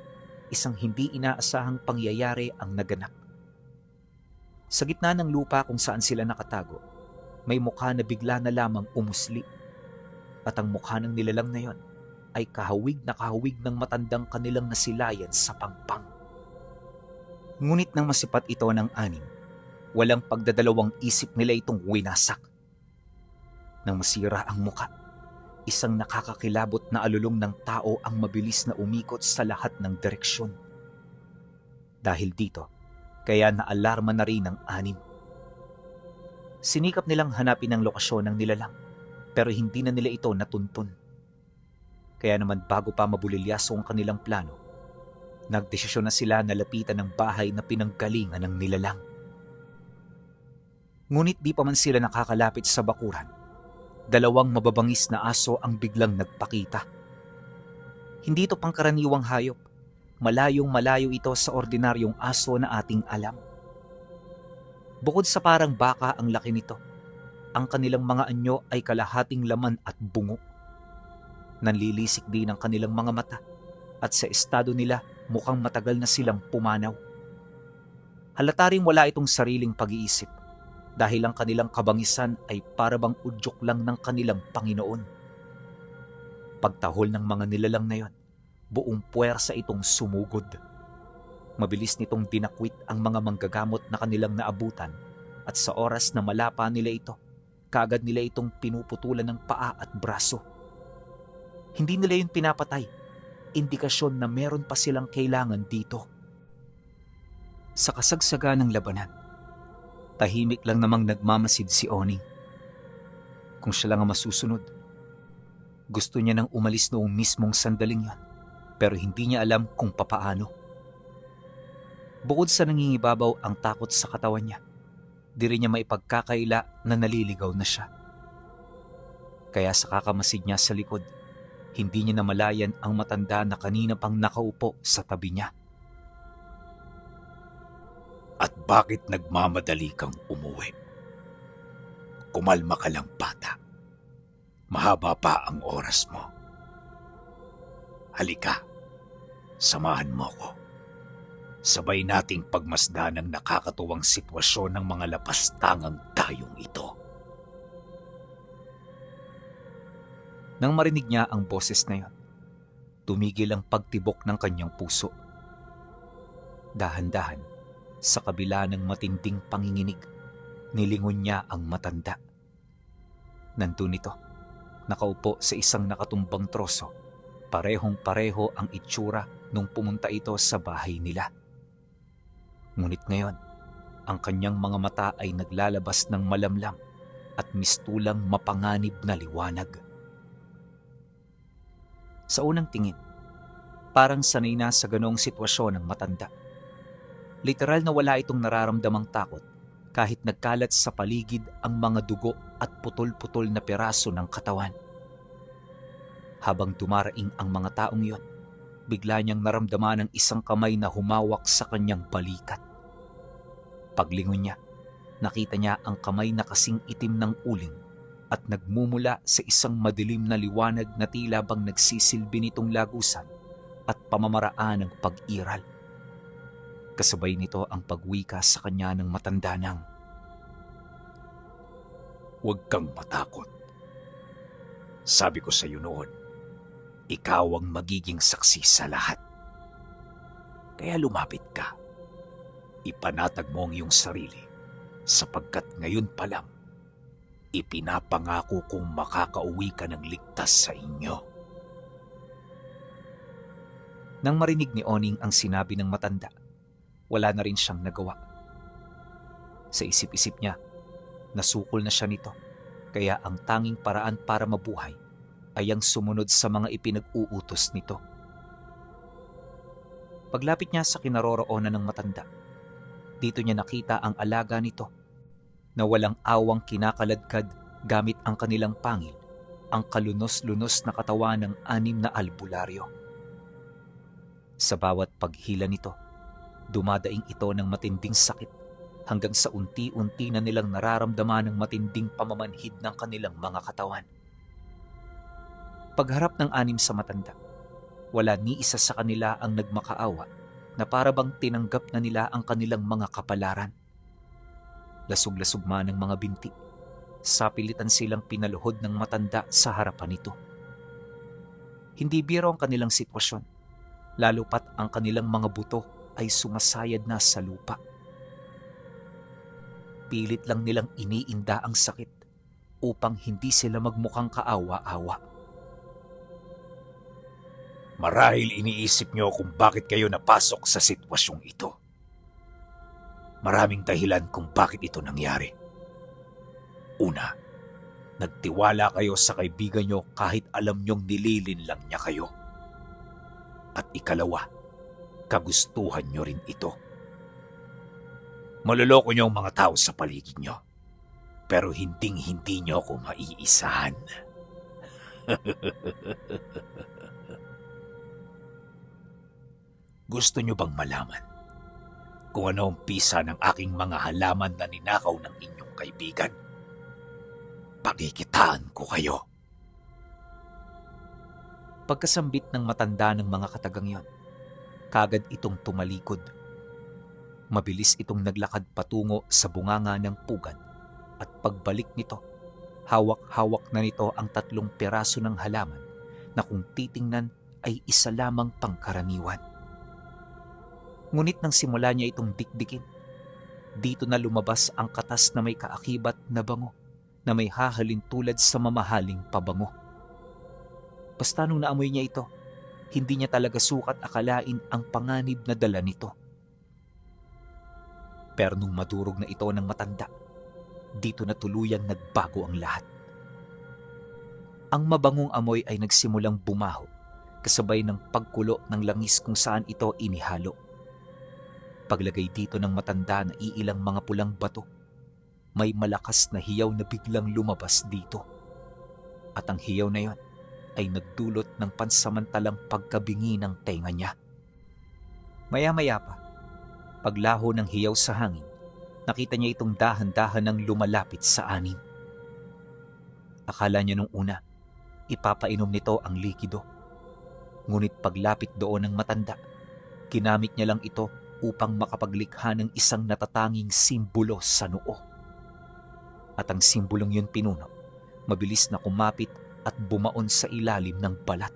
isang hindi inaasahang pangyayari ang naganap. Sa gitna ng lupa kung saan sila nakatago, may mukha na bigla na lamang umusli. At ang mukha ng nilalang na yon ay kahawig ng matandang kanilang nasilayan sa pangpang. Ngunit nang masipat ito ng 6, walang pagdadalawang isip nila itong winasak. Nang masira ang muka, isang nakakakilabot na alulong ng tao ang mabilis na umikot sa lahat ng direksyon. Dahil dito, kaya naalarma na rin ang 6. Sinikap nilang hanapin ang lokasyon ng nilalang, pero hindi na nila ito natuntun. Kaya naman bago pa mabulilyaso ang kanilang plano, nagdesisyon na sila na lapitan ng bahay na pinanggalingan ng nilalang. Ngunit di pa man sila nakakalapit sa bakuran, 2 mababangis na aso ang biglang nagpakita. Hindi ito pangkaraniwang hayop, malayong malayo ito sa ordinaryong aso na ating alam. Bukod sa parang baka ang laki nito, ang kanilang mga anyo ay kalahating laman at bungo. Nanlilisik din ang kanilang mga mata at sa estado nila mukhang matagal na silang pumanaw. Halata ring wala itong sariling pag-iisip dahil ang kanilang kabangisan ay parabang udyok lang ng kanilang Panginoon. Pagtahol ng mga nilalang na yon, buong puwersa itong sumugod. Mabilis nitong dinakwit ang mga manggagamot na kanilang naabutan at sa oras na malapa nila ito, kaagad nila itong pinuputulan ng paa at braso. Hindi nila yun pinapatay, indikasyon na meron pa silang kailangan dito. Sa kasagsaga ng labanan, tahimik lang namang nagmamasid si Oning. Kung siya lang ang masusunod, gusto niya nang umalis noong mismong sandaling yon, pero hindi niya alam kung papaano. Bukod sa nangingibabaw ang takot sa katawan niya, di rin niya maipagkakaila na naliligaw na siya. Kaya sa kakamasid niya sa likod, hindi niya namalayan ang matanda na kanina pang nakaupo sa tabi niya. At bakit nagmamadali kang umuwi? Kumalma ka lang, bata. Mahaba pa ang oras mo. Halika, samahan mo ko. Sabay nating pagmasdan ang nakakatuwang sitwasyon ng mga lapastangang tayong ito. Nang marinig niya ang boses na yon, tumigil ang pagtibok ng kanyang puso. Dahan-dahan, sa kabila ng matinding panginginig, nilingon niya ang matanda. Nandun ito, nakaupo sa isang nakatumbang troso, parehong-pareho ang itsura nung pumunta ito sa bahay nila. Ngunit ngayon, ang kanyang mga mata ay naglalabas ng malamlam at mistulang mapanganib na liwanag. Sa unang tingin, parang sanay na sa ganoong sitwasyon ng matanda. Literal na wala itong nararamdamang takot kahit nagkalat sa paligid ang mga dugo at putol-putol na piraso ng katawan. Habang dumaraing ang mga taong iyon, bigla niyang naramdaman ang isang kamay na humawak sa kanyang balikat. Paglingon niya, nakita niya ang kamay na kasing itim ng uling at nagmumula sa isang madilim na liwanag na tila bang nagsisilbi nitong lagusan at pamamaraan ng pag-iral. Kasabay nito ang pagwika sa kanya ng matanda ng, Huwag kang matakot. Sabi ko sa iyo noon, ikaw ang magiging saksi sa lahat. Kaya lumapit ka. Ipanatag mo ang iyong sarili sapagkat ngayon pa lang, ipinapangako kong makakauwi ka ng ligtas sa inyo. Nang marinig ni Oning ang sinabi ng matanda, wala na rin siyang nagawa. Sa isip-isip niya, nasukol na siya nito, kaya ang tanging paraan para mabuhay ay ang sumunod sa mga ipinag-uutos nito. Paglapit niya sa kinaroroonan ng matanda, dito niya nakita ang alaga nito na walang awang kinakaladkad gamit ang kanilang pangil, ang kalunos-lunos na katawan ng 6 na albularyo. Sa bawat paghila nito, dumadaing ito ng matinding sakit hanggang sa unti-unti na nilang nararamdaman ng matinding pamamanhid ng kanilang mga katawan. Pagharap ng 6 sa matanda, wala ni isa sa kanila ang nagmakaawa na para bang tinanggap na nila ang kanilang mga kapalaran. Lasog-lasog man ang mga binti, sapilitan silang pinaluhod ng matanda sa harapan nito. Hindi biro ang kanilang sitwasyon, lalo pat ang kanilang mga buto ay sumasayad na sa lupa. Pilit lang nilang iniinda ang sakit upang hindi sila magmukhang kaawa-awa. Marahil iniisip niyo kung bakit kayo napasok sa sitwasyong ito. Maraming dahilan kung bakit ito nangyari. Una, nagtiwala kayo sa kaibigan niyo kahit alam niyong nililin lang niya kayo. At ikalawa, kagustuhan niyo rin ito. Maloloko niyo ang mga tao sa paligid niyo, pero hinding-hindi niyo ako maiisahan. Gusto niyo bang malaman kung ano ang pisa ng aking mga halaman na ninakaw ng inyong kaibigan? Pakikitaan ko kayo. Pagkasambit ng matanda ng mga katagang yon, kagad itong tumalikod. Mabilis itong naglakad patungo sa bunganga ng pugad at pagbalik nito, hawak-hawak na nito ang 3 piraso ng halaman na kung titingnan ay isa lamang pangkaraniwan. Ngunit nang simula niya itong dikdikin, dito na lumabas ang katas na may kaakibat na bango na may hahalin tulad sa mamahaling pabango. Basta nung naamoy niya ito, hindi niya talaga sukat akalain ang panganib na dala nito. Pero nung madurog na ito ng matanda, dito na tuluyang nagbago ang lahat. Ang mabangong amoy ay nagsimulang bumaho, kasabay ng pagkulo ng langis kung saan ito inihalo. Paglagay dito ng matanda na iilang mga pulang bato, may malakas na hiyaw na biglang lumabas dito. At ang hiyaw na yon ay nagdulot ng pansamantalang pagkabingi ng tenga niya. Maya-maya pa, paglaho ng hiyaw sa hangin, nakita niya itong dahan-dahan ng lumalapit sa anim. Akala niya nung una, ipapainom nito ang likido. Ngunit paglapit doon ng matanda, ginamit niya lang ito upang makapaglikha ng isang natatanging simbolo sa noo. At ang simbolong yun pinuno, mabilis na kumapit at bumaon sa ilalim ng balat.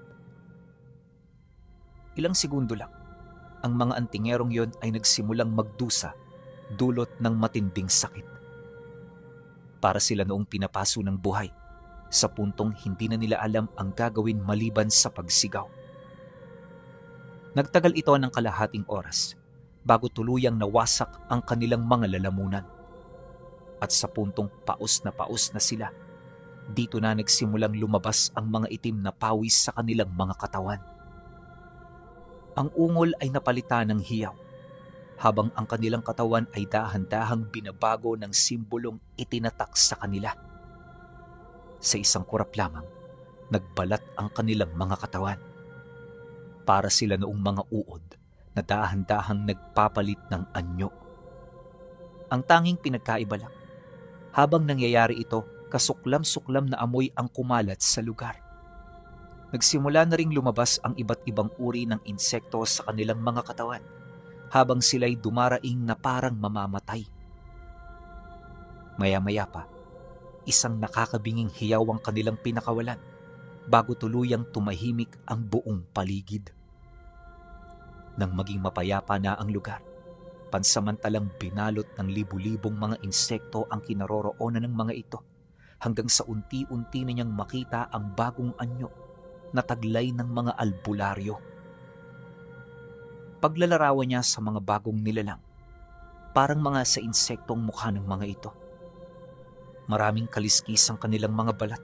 Ilang segundo lang, ang mga antingerong yon ay nagsimulang magdusa dulot ng matinding sakit. Para sila noong pinapaso ng buhay, sa puntong hindi na nila alam ang gagawin maliban sa pagsigaw. Nagtagal ito ng kalahating oras bago tuluyang nawasak ang kanilang mga lalamunan. At sa puntong paus na sila, dito na nagsimulang lumabas ang mga itim na pawis sa kanilang mga katawan. Ang ungol ay napalitan ng hiyaw, habang ang kanilang katawan ay dahan-dahang binabago ng simbolong itinatak sa kanila. Sa isang kurap lamang, nagbalat ang kanilang mga katawan. Para sila noong mga uod na dahan-dahang nagpapalit ng anyo. Ang tanging pinagkaiba lang, habang nangyayari ito, kasuklam-suklam na amoy ang kumalat sa lugar. Nagsimula na ring lumabas ang iba't ibang uri ng insekto sa kanilang mga katawan, habang sila'y dumaraing na parang mamamatay. Maya-maya pa, isang nakakabinging hiyaw ang kanilang pinakawalan bago tuluyang tumahimik ang buong paligid. Nang maging mapayapa na ang lugar, pansamantalang binalot ng libu-libong mga insekto ang kinaroroonan ng mga ito, hanggang sa unti-unti na niyang makita ang bagong anyo na taglay ng mga albularyo. Paglalarawan niya sa mga bagong nilalang, parang mga sa insektong mukha ng mga ito. Maraming kaliskis ang kanilang mga balat,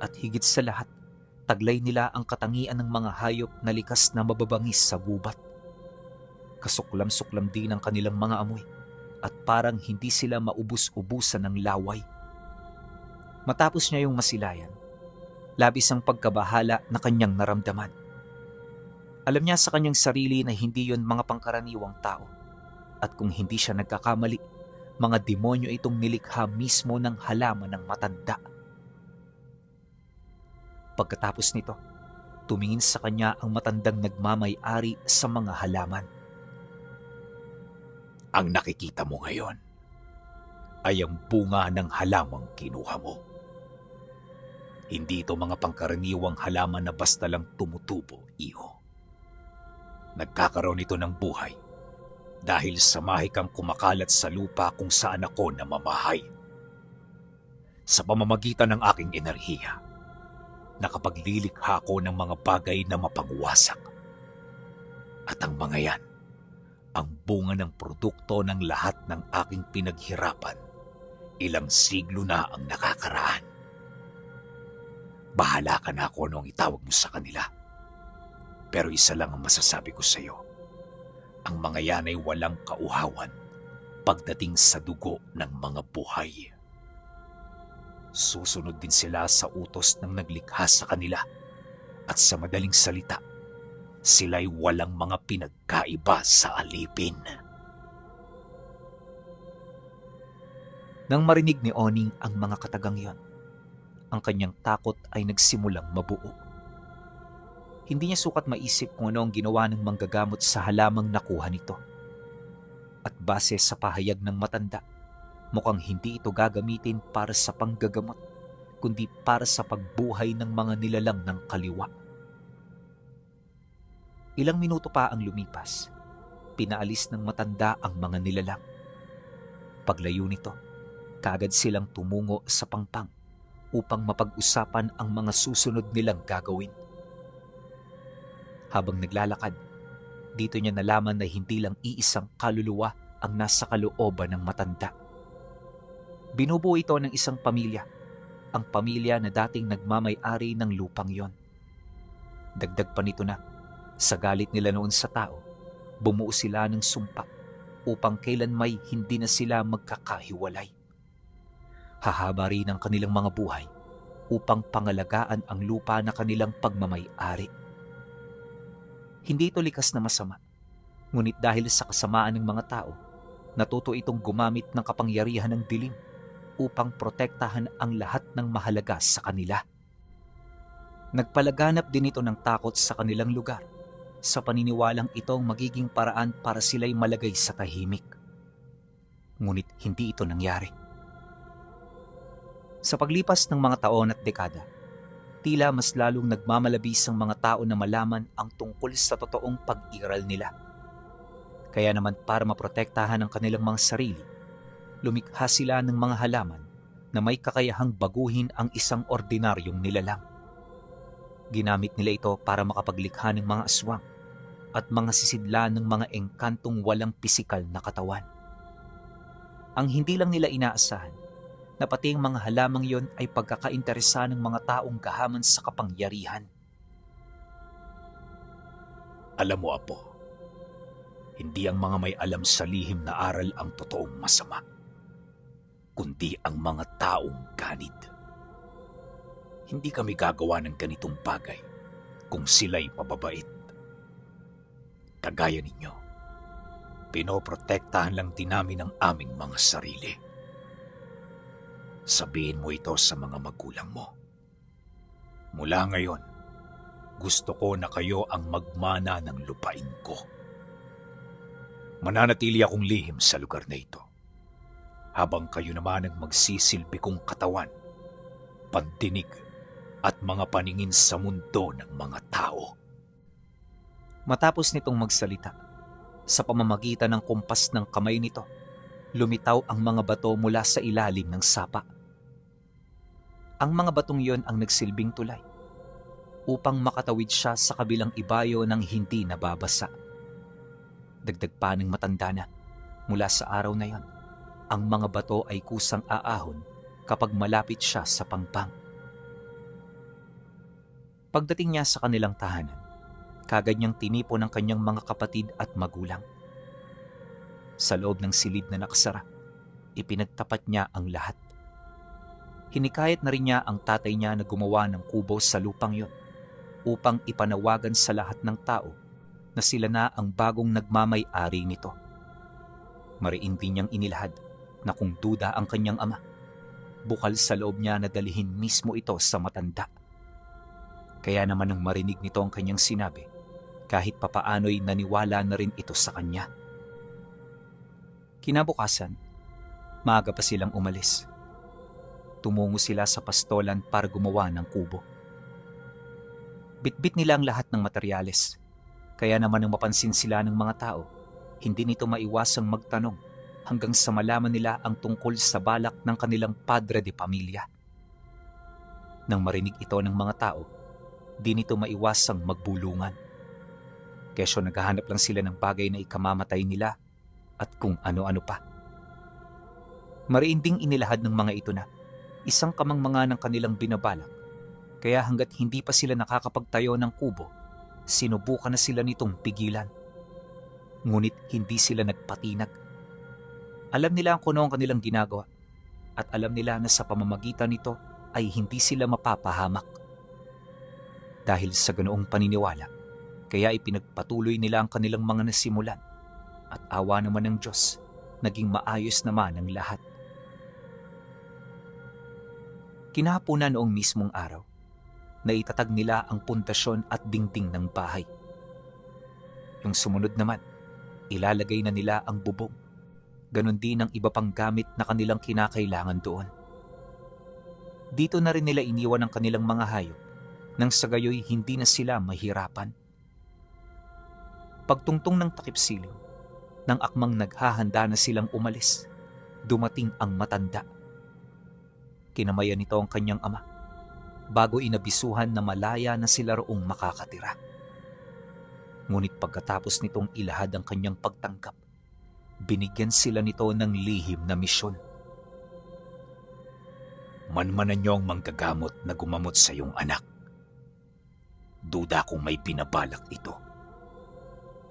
at higit sa lahat, taglay nila ang katangian ng mga hayop na likas na mababangis sa gubat. Kasuklam-suklam din ang kanilang mga amoy, at parang hindi sila maubos-ubusan ng laway. Matapos niya yung masilayan, labis ang pagkabahala na kanyang naramdaman. Alam niya sa kanyang sarili na hindi yon mga pangkaraniwang tao, at kung hindi siya nagkakamali, mga demonyo itong nilikha mismo ng halaman ng matanda. Pagkatapos nito, tumingin sa kanya ang matandang nagmamay-ari sa mga halaman. Ang nakikita mo ngayon ay ang bunga ng halamang kinuha mo. Hindi ito mga pangkaraniwang halaman na basta lang tumutubo, iho. Nagkakaroon ito ng buhay dahil sa mahikang kumakalat sa lupa kung saan ako namamahay. Sa pamamagitan ng aking enerhiya, nakapaglilikha ako ng mga bagay na mapangwasak. At ang mga yan, ang bunga ng produkto ng lahat ng aking pinaghirapan. Ilang siglo na ang nakakaraan. Bahala ka na kung anong itawag mo sa kanila. Pero isa lang ang masasabi ko sa iyo. Ang mga yan ay walang kauhawan pagdating sa dugo ng mga buhay. Susunod din sila sa utos ng naglikha sa kanila. At sa madaling salita, sila'y walang mga pinagkaiba sa alipin. Nang marinig ni Oning ang mga katagang yon, ang kanyang takot ay nagsimulang mabuo. Hindi niya sukat maisip kung ano ang ginawa ng manggagamot sa halamang nakuha nito. At base sa pahayag ng matanda, mukhang hindi ito gagamitin para sa panggagamot, kundi para sa pagbuhay ng mga nilalang ng kaliwa. Ilang minuto pa ang lumipas, pinaalis ng matanda ang mga nilalang. Paglayo nito, kaagad silang tumungo sa pangpang upang mapag-usapan ang mga susunod nilang gagawin. Habang naglalakad, dito niya nalaman na hindi lang iisang kaluluwa ang nasa kalooban ng matanda. Binubuo ito ng isang pamilya, ang pamilya na dating nagmamay-ari ng lupang yon. Dagdag pa nito na, sa galit nila noon sa tao, bumuo sila ng sumpa upang kailanmay hindi na sila magkakahiwalay. Hahaba rin ang kanilang mga buhay upang pangalagaan ang lupa na kanilang pagmamay-ari. Hindi ito likas na masama, ngunit dahil sa kasamaan ng mga tao, natuto itong gumamit ng kapangyarihan ng dilim upang protektahan ang lahat ng mahalaga sa kanila. Nagpalaganap din ito ng takot sa kanilang lugar, sa paniniwalang ito ang magiging paraan para sila'y malagay sa tahimik. Ngunit hindi ito nangyari. Sa paglipas ng mga taon at dekada, tila mas lalong nagmamalabis ang mga tao na malaman ang tungkol sa totoong pag-iral nila. Kaya naman para maprotektahan ang kanilang mga sarili, lumikha sila ng mga halaman na may kakayahang baguhin ang isang ordinaryong nilalang. Ginamit nila ito para makapaglikha ng mga aswang at mga sisidla ng mga engkantong walang pisikal na katawan. Ang hindi lang nila inaasahan, na pati ang mga halamang yon ay pagkakainteresa ng mga taong gahaman sa kapangyarihan. Alam mo, Apo, hindi ang mga may alam sa lihim na aral ang totoong masama, kundi ang mga taong ganid. Hindi kami gagawa ng ganitong bagay kung sila'y mababait. Kagaya ninyo, pinoprotektahan lang din namin ang aming mga sarili. Sabihin mo ito sa mga magulang mo. Mula ngayon, gusto ko na kayo ang magmana ng lupain ko. Mananatili akong lihim sa lugar na ito, habang kayo naman ang magsisilbi kong katawan, pandinig, at mga paningin sa mundo ng mga tao. Matapos nitong magsalita, sa pamamagitan ng kumpas ng kamay nito, lumitaw ang mga bato mula sa ilalim ng sapa. Ang mga batong yon ang nagsilbing tulay upang makatawid siya sa kabilang ibayo ng hindi nababasa. Dagdag pa ng matanda na, mula sa araw na yon, ang mga bato ay kusang aahon kapag malapit siya sa pangpang. Pagdating niya sa kanilang tahanan, kagad niyang tinipo ng kanyang mga kapatid at magulang. Sa loob ng silid na nakasara, ipinagtapat niya ang lahat. Hinikayat na rin niya ang tatay niya na gumawa ng kubo sa lupang yon upang ipanawagan sa lahat ng tao na sila na ang bagong nagmamay-ari nito. Mariin din niyang inilahad na kung duda ang kanyang ama, bukal sa loob niya na dalihin mismo ito sa matanda. Kaya naman nang marinig nito ang kanyang sinabi, kahit papaano'y naniwala na rin ito sa kanya. Kinabukasan, maaga pa silang umalis. Tumungo sila sa pastolan para gumawa ng kubo. Bitbit nila ang lahat ng materyales, kaya naman nang mapansin sila ng mga tao, hindi nito maiwasang magtanong hanggang sa malaman nila ang tungkol sa balak ng kanilang padre de pamilya. Nang marinig ito ng mga tao, di nito maiwasang magbulungan. Kesyo naghahanap lang sila ng bagay na ikamamatay nila at kung ano-ano pa. Mariin ding inilahad ng mga ito na isang kamangmanga ng kanilang binabalak, kaya hanggat hindi pa sila nakakapagtayo ng kubo, sinubukan na sila nitong pigilan. Ngunit hindi sila nagpatinag. Alam nila kung ano ang kanilang ginagawa at alam nila na sa pamamagitan nito ay hindi sila mapapahamak. Dahil sa ganoong paniniwala, kaya ipinagpatuloy nila ang kanilang mga nasimulan at awa naman ng Diyos, naging maayos naman ang lahat. Kinahapunan noong mismong araw, naitatag nila ang pundasyon at dingding ng bahay. Yung sumunod naman, ilalagay na nila ang bubong. Ganon din ang iba pang gamit na kanilang kinakailangan doon. Dito na rin nila iniwan ang kanilang mga hayop, nang sa gayoy hindi na sila mahirapan. Pagtungtong ng takip silim, nang akmang naghahanda na silang umalis, dumating ang matanda. Kinamayan nito ang kanyang ama, bago inabisuhan na malaya na sila roong makakatira. Ngunit pagkatapos nitong ilahad ang kanyang pagtanggap, binigyan sila nito ng lihim na misyon. Manmanan niyo ang manggagamot na gumamot sa iyong anak. Duda kung may binabalak ito.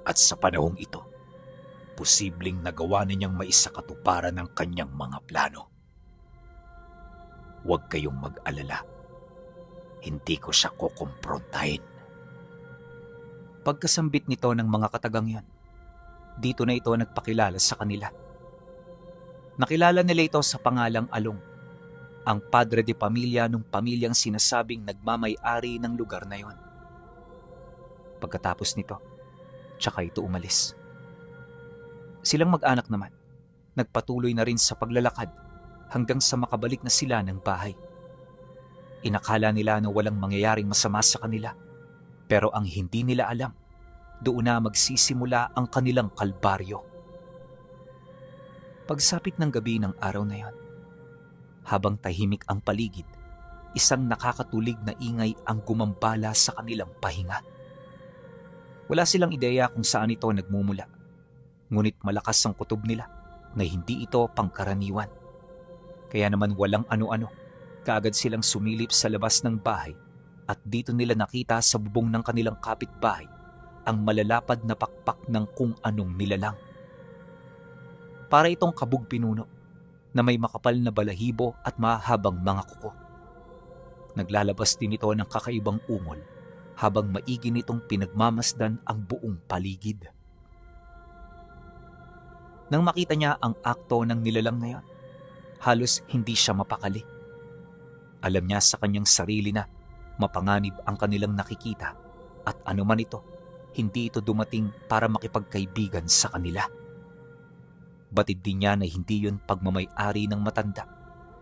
At sa panahong ito, posibleng nagawa na niyang maisakatuparan ng kanyang mga plano. Huwag kayong mag-alala. Hindi ko siya kukumprontahin. Pagkasambit nito ng mga katagang yon, dito na ito nagpakilala sa kanila. Nakilala nila ito sa pangalang Along, ang padre de pamilya ng pamilyang sinasabing nagmamay-ari ng lugar na yon. Pagkatapos nito, tsaka ito umalis. Silang mag-anak naman, nagpatuloy na rin sa paglalakad hanggang sa makabalik na sila ng bahay. Inakala nila na walang mangyayaring masama sa kanila, pero ang hindi nila alam, doon na magsisimula ang kanilang kalbaryo. Pagsapit ng gabi ng araw na yon, habang tahimik ang paligid, isang nakakatulig na ingay ang gumambala sa kanilang pahinga. Wala silang ideya kung saan ito nagmumula, ngunit malakas ang kutob nila na hindi ito pangkaraniwan. Kaya naman walang ano-ano, kaagad silang sumilip sa labas ng bahay at dito nila nakita sa bubong ng kanilang kapitbahay ang malalapad na pakpak ng kung anong nilalang. Para itong kabug pinuno na may makapal na balahibo at mahabang mga kuko. Naglalabas din ito ng kakaibang ungol habang maigi nitong pinagmamasdan ang buong paligid. Nang makita niya ang akto ng nilalang na yon, halos hindi siya mapakali. Alam niya sa kanyang sarili na mapanganib ang kanilang nakikita at anuman ito, hindi ito dumating para makipagkaibigan sa kanila. Batid din niya na hindi yun pagmamay-ari ng matanda,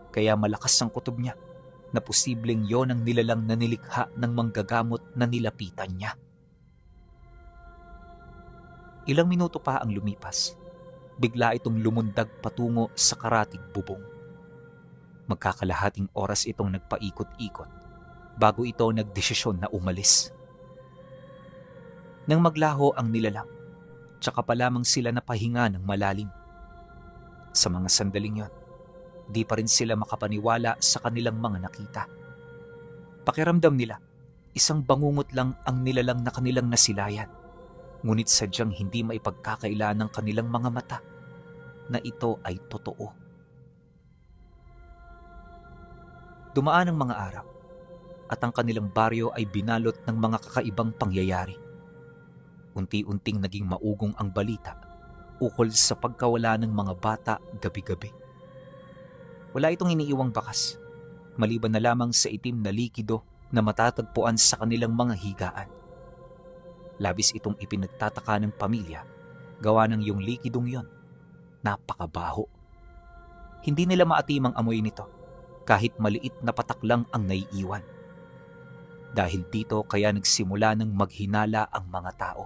kaya malakas ang kutob niya na posibleng yon ang nilalang na nilikha ng manggagamot na nilapitan niya. Ilang minuto pa ang lumipas, bigla itong lumundag patungo sa karatig bubong. Magkakalahating oras itong nagpaikot-ikot bago ito nagdesisyon na umalis. Nang maglaho ang nilalang, tsaka pa lamang sila napahinga ng malalim. Sa mga sandaling yon, di pa rin sila makapaniwala sa kanilang mga nakita. Pakiramdam nila, isang bangungot lang ang nilalang na kanilang nasilayan, ngunit sadyang hindi maipagkakaila ng kanilang mga mata na ito ay totoo. Dumaan ang mga araw at ang kanilang baryo ay binalot ng mga kakaibang pangyayari. Unti-unting naging maugong ang balita ukol sa pagkawala ng mga bata gabi-gabi. Wala itong iniiwang bakas, maliban na lamang sa itim na likido na matatagpuan sa kanilang mga higaan. Labis itong ipinagtataka ng pamilya, gawa ng yung likidong yon. Napakabaho. Hindi nila maatim ang amoy nito, kahit maliit na patak lang ang naiiwan. Dahil dito kaya nagsimula ng maghinala ang mga tao.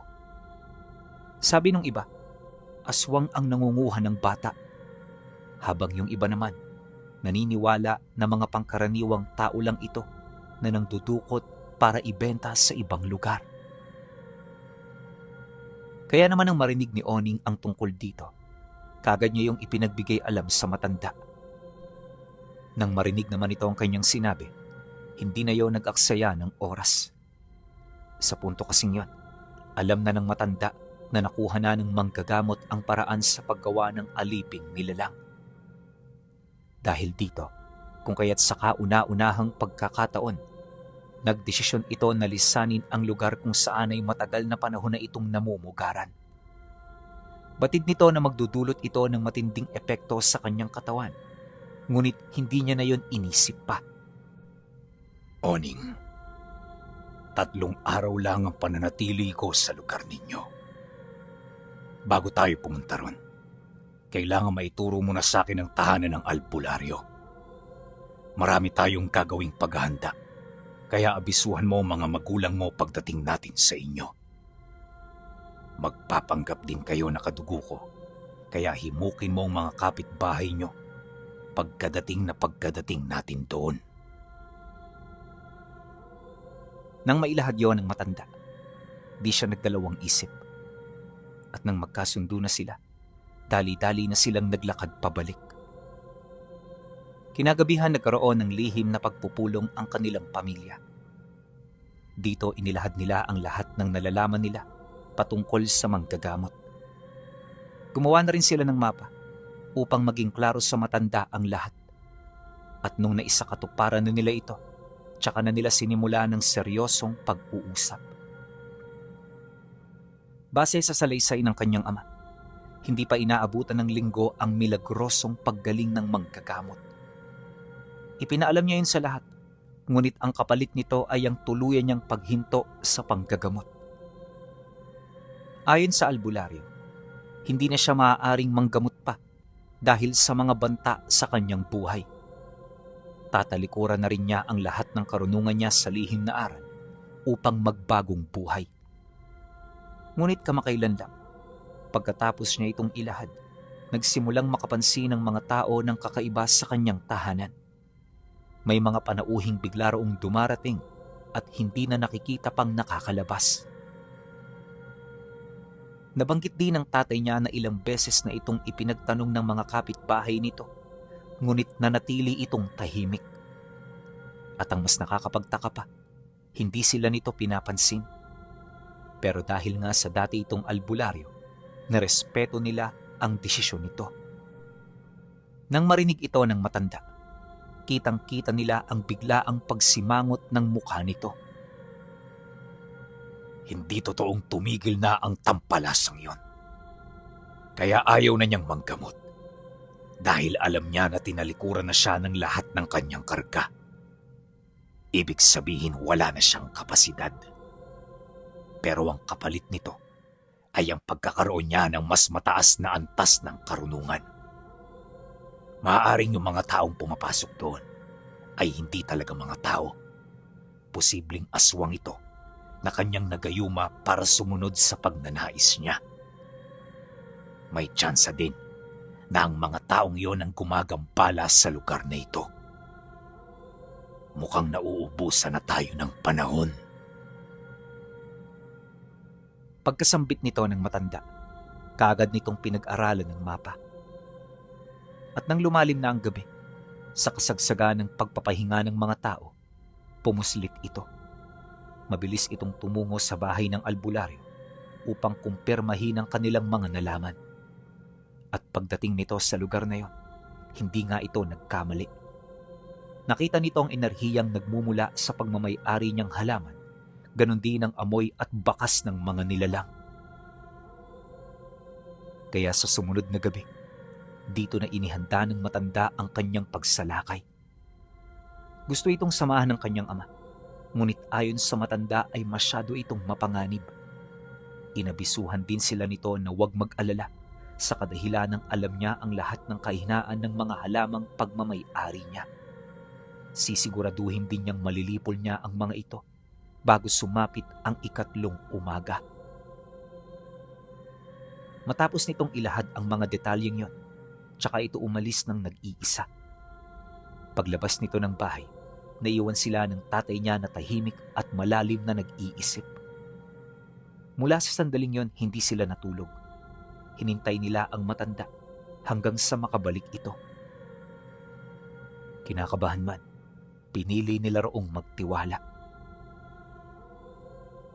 Sabi ng iba, aswang ang nangunguha ng bata, habang yung iba naman, naniniwala na mga pangkaraniwang tao lang ito na nangdudukot para ibenta sa ibang lugar. Kaya naman nang marinig ni Oning ang tungkol dito, kagad niya yung ipinagbigay alam sa matanda. Nang marinig naman ito ang kanyang sinabi, hindi na yon nag-aksaya ng oras. Sa punto kasing yon, alam na ng matanda na nakuha na ng manggagamot ang paraan sa paggawa ng aliping nilalang. Dahil dito, kung kaya't sa kauna-unahang pagkakataon, nagdesisyon ito na lisanin ang lugar kung saan ay matagal na panahon na itong namumugaran. Batid nito na magdudulot ito ng matinding epekto sa kanyang katawan, ngunit hindi niya na yon inisip pa. Oning, 3 araw lang ang pananatili ko sa lugar ninyo. Bago tayo pumunta ron, kailangan maituro mo na sa akin ang tahanan ng albularyo. Marami tayong gagawing paghahanda, kaya abisuhan mo mga magulang mo pagdating natin sa inyo. Magpapanggap din kayo na kadugo ko, kaya himukin mo ang mga kapitbahay nyo pagkadating natin doon. Nang mailahad yon ng matanda, di siya nagdalawang isip. At nang magkasundo na sila, Dali-dali na silang naglakad pabalik. Kinagabihan nagkaroon ng lihim na pagpupulong ang kanilang pamilya. Dito inilahad nila ang lahat ng nalalaman nila patungkol sa manggagamot. Gumawa na rin sila ng mapa upang maging klaro sa matanda ang lahat. At nung naisakatuparan na nila ito, tsaka na nila sinimula ng seryosong pag-uusap. Base sa salaysay ng kanyang ama, hindi pa inaabutan ng linggo ang milagrosong paggaling ng manggagamot. Ipinaalam niya yun sa lahat, ngunit ang kapalit nito ay ang tuluyan niyang paghinto sa panggagamot. Ayon sa albularyo, hindi na siya maaaring manggamot pa dahil sa mga banta sa kanyang buhay. Tatalikuran na rin niya ang lahat ng karunungan niya sa lihim na aral upang magbagong buhay. Ngunit kamakailan lang, pagkatapos niya itong ilahad, nagsimulang makapansin ng mga tao ng kakaiba sa kanyang tahanan. May mga panauhing bigla roong dumarating at hindi na nakikita pang nakakalabas. Nabanggit din ng tatay niya na ilang beses na itong ipinagtanong ng mga kapitbahay nito, ngunit nanatili itong tahimik. At ang mas nakakapagtaka pa, hindi sila nito pinapansin. Pero dahil nga sa dati itong albularyo, narespeto nila ang desisyon nito. Nang marinig ito ng matanda, kitang-kita nila ang biglaang pagsimangot ng mukha nito. Hindi totoong tumigil na ang tampalasang yon. Kaya ayaw na niyang manggamot. Dahil alam niya na tinalikuran na siya ng lahat ng kanyang karga. Ibig sabihin wala na siyang kapasidad. Pero ang kapalit nito ay ang pagkakaroon niya ng mas mataas na antas ng karunungan. Maaaring yung mga taong pumapasok doon ay hindi talaga mga tao. Posibleng aswang ito na kanyang nagayuma para sumunod sa pagnanais niya. May tsansa din na ang mga taong iyon ang gumagambala sa lugar na ito. Mukhang nauubusan na tayo ng panahon. Pagkasambit nito ng matanda, kaagad nitong pinag-aralan ng mapa. At nang lumalim na ang gabi, sa kasagsagan ng pagpapahinga ng mga tao, pumuslit ito. Mabilis itong tumungo sa bahay ng albularyo upang kumpirmahin ang kanilang mga nalaman. At pagdating nito sa lugar na yon, hindi nga ito nagkamali. Nakita nito ang enerhiyang nagmumula sa pagmamay-ari niyang halaman, ganon din ang amoy at bakas ng mga nilalang. Kaya sa sumunod na gabi, dito na inihanda ng matanda ang kanyang pagsalakay. Gusto itong samahan ng kanyang ama, ngunit ayon sa matanda ay masyado itong mapanganib. Inabisuhan din sila nito na huwag mag-alala sa kadahilan ng alam niya ang lahat ng kahinaan ng mga halamang pagmamay-ari niya. Sisiguraduhin din niyang malilipol niya ang mga ito bago sumapit ang ikatlong umaga. Matapos nitong ilahad ang mga detalyeng yon, tsaka ito umalis ng nag-iisa. Paglabas nito ng bahay, naiwan sila ng tatay niya na tahimik at malalim na nag-iisip. Mula sa sandaling yon, hindi sila natulog. Hinintay nila ang matanda hanggang sa makabalik ito. Kinakabahan man, pinili nila roong magtiwala.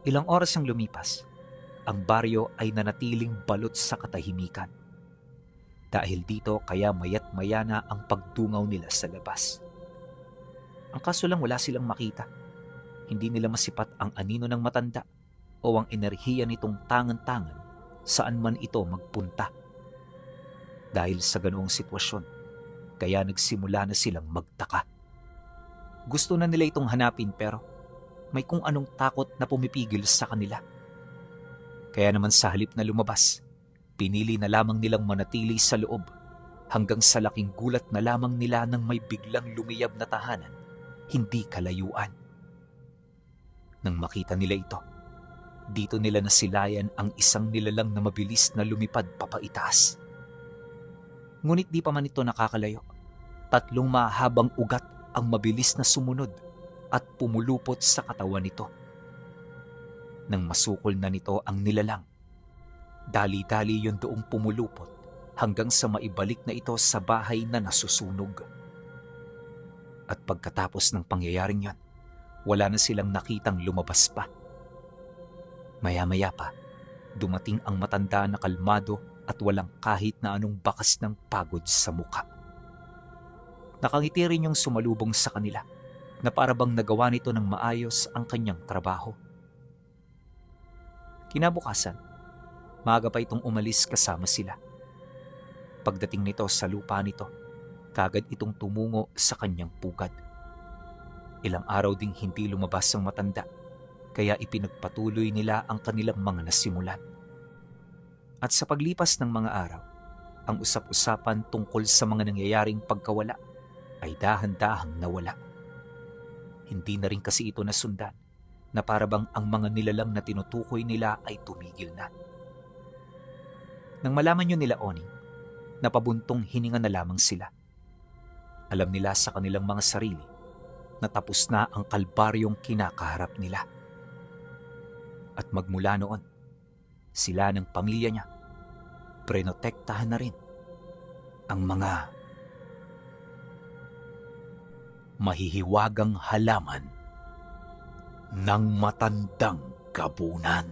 Ilang oras ang lumipas, ang baryo ay nanatiling balot sa katahimikan. Dahil dito kaya mayat maya na ang pagdungaw nila sa labas. Ang kaso lang wala silang makita. Hindi nila masipat ang anino ng matanda o ang enerhiya nitong tangan-tangan saan man ito magpunta. Dahil sa ganoong sitwasyon, kaya nagsimula na silang magtaka. Gusto na nila itong hanapin pero may kung anong takot na pumipigil sa kanila. Kaya naman sa halip na lumabas, pinili na lamang nilang manatili sa loob hanggang sa laking gulat na lamang nila nang may biglang lumiyab na tahanan, hindi kalayuan. Nang makita nila ito, dito nila nasilayan ang isang nilalang na mabilis na lumipad papaitaas. Ngunit di pa man ito nakakalayo. 3 mahabang ugat ang mabilis na sumunod at pumulupot sa katawan nito. Nang masukol na nito ang nilalang, dali-dali yon doong pumulupot hanggang sa maibalik na ito sa bahay na nasusunog. At pagkatapos ng pangyayaring yon, wala na silang nakitang lumabas pa. Maya-maya pa, dumating ang matanda na kalmado at walang kahit na anong bakas ng pagod sa muka. Nakangiti rin yung sumalubong sa kanila na parabang nagawa nito ng maayos ang kanyang trabaho. Kinabukasan, maaga pa itong umalis kasama sila. Pagdating nito sa lupa nito, kagad itong tumungo sa kanyang pugad. Ilang araw ding hindi lumabas ang matanda, kaya ipinagpatuloy nila ang kanilang mga nasimulan. At sa paglipas ng mga araw, ang usap-usapan tungkol sa mga nangyayaring pagkawala ay dahan-dahang nawala. Hindi na rin kasi ito nasundan na parabang ang mga nilalang na tinutukoy nila ay tumigil na. Nang malaman yun nila Oning, napabuntong hininga na lamang sila. Alam nila sa kanilang mga sarili na tapos na ang kalbaryong kinakaharap nila. At magmula noon, sila ng pamilya niya, prenotektahan na rin ang mga mahihiwagang halaman ng matandang gabunan.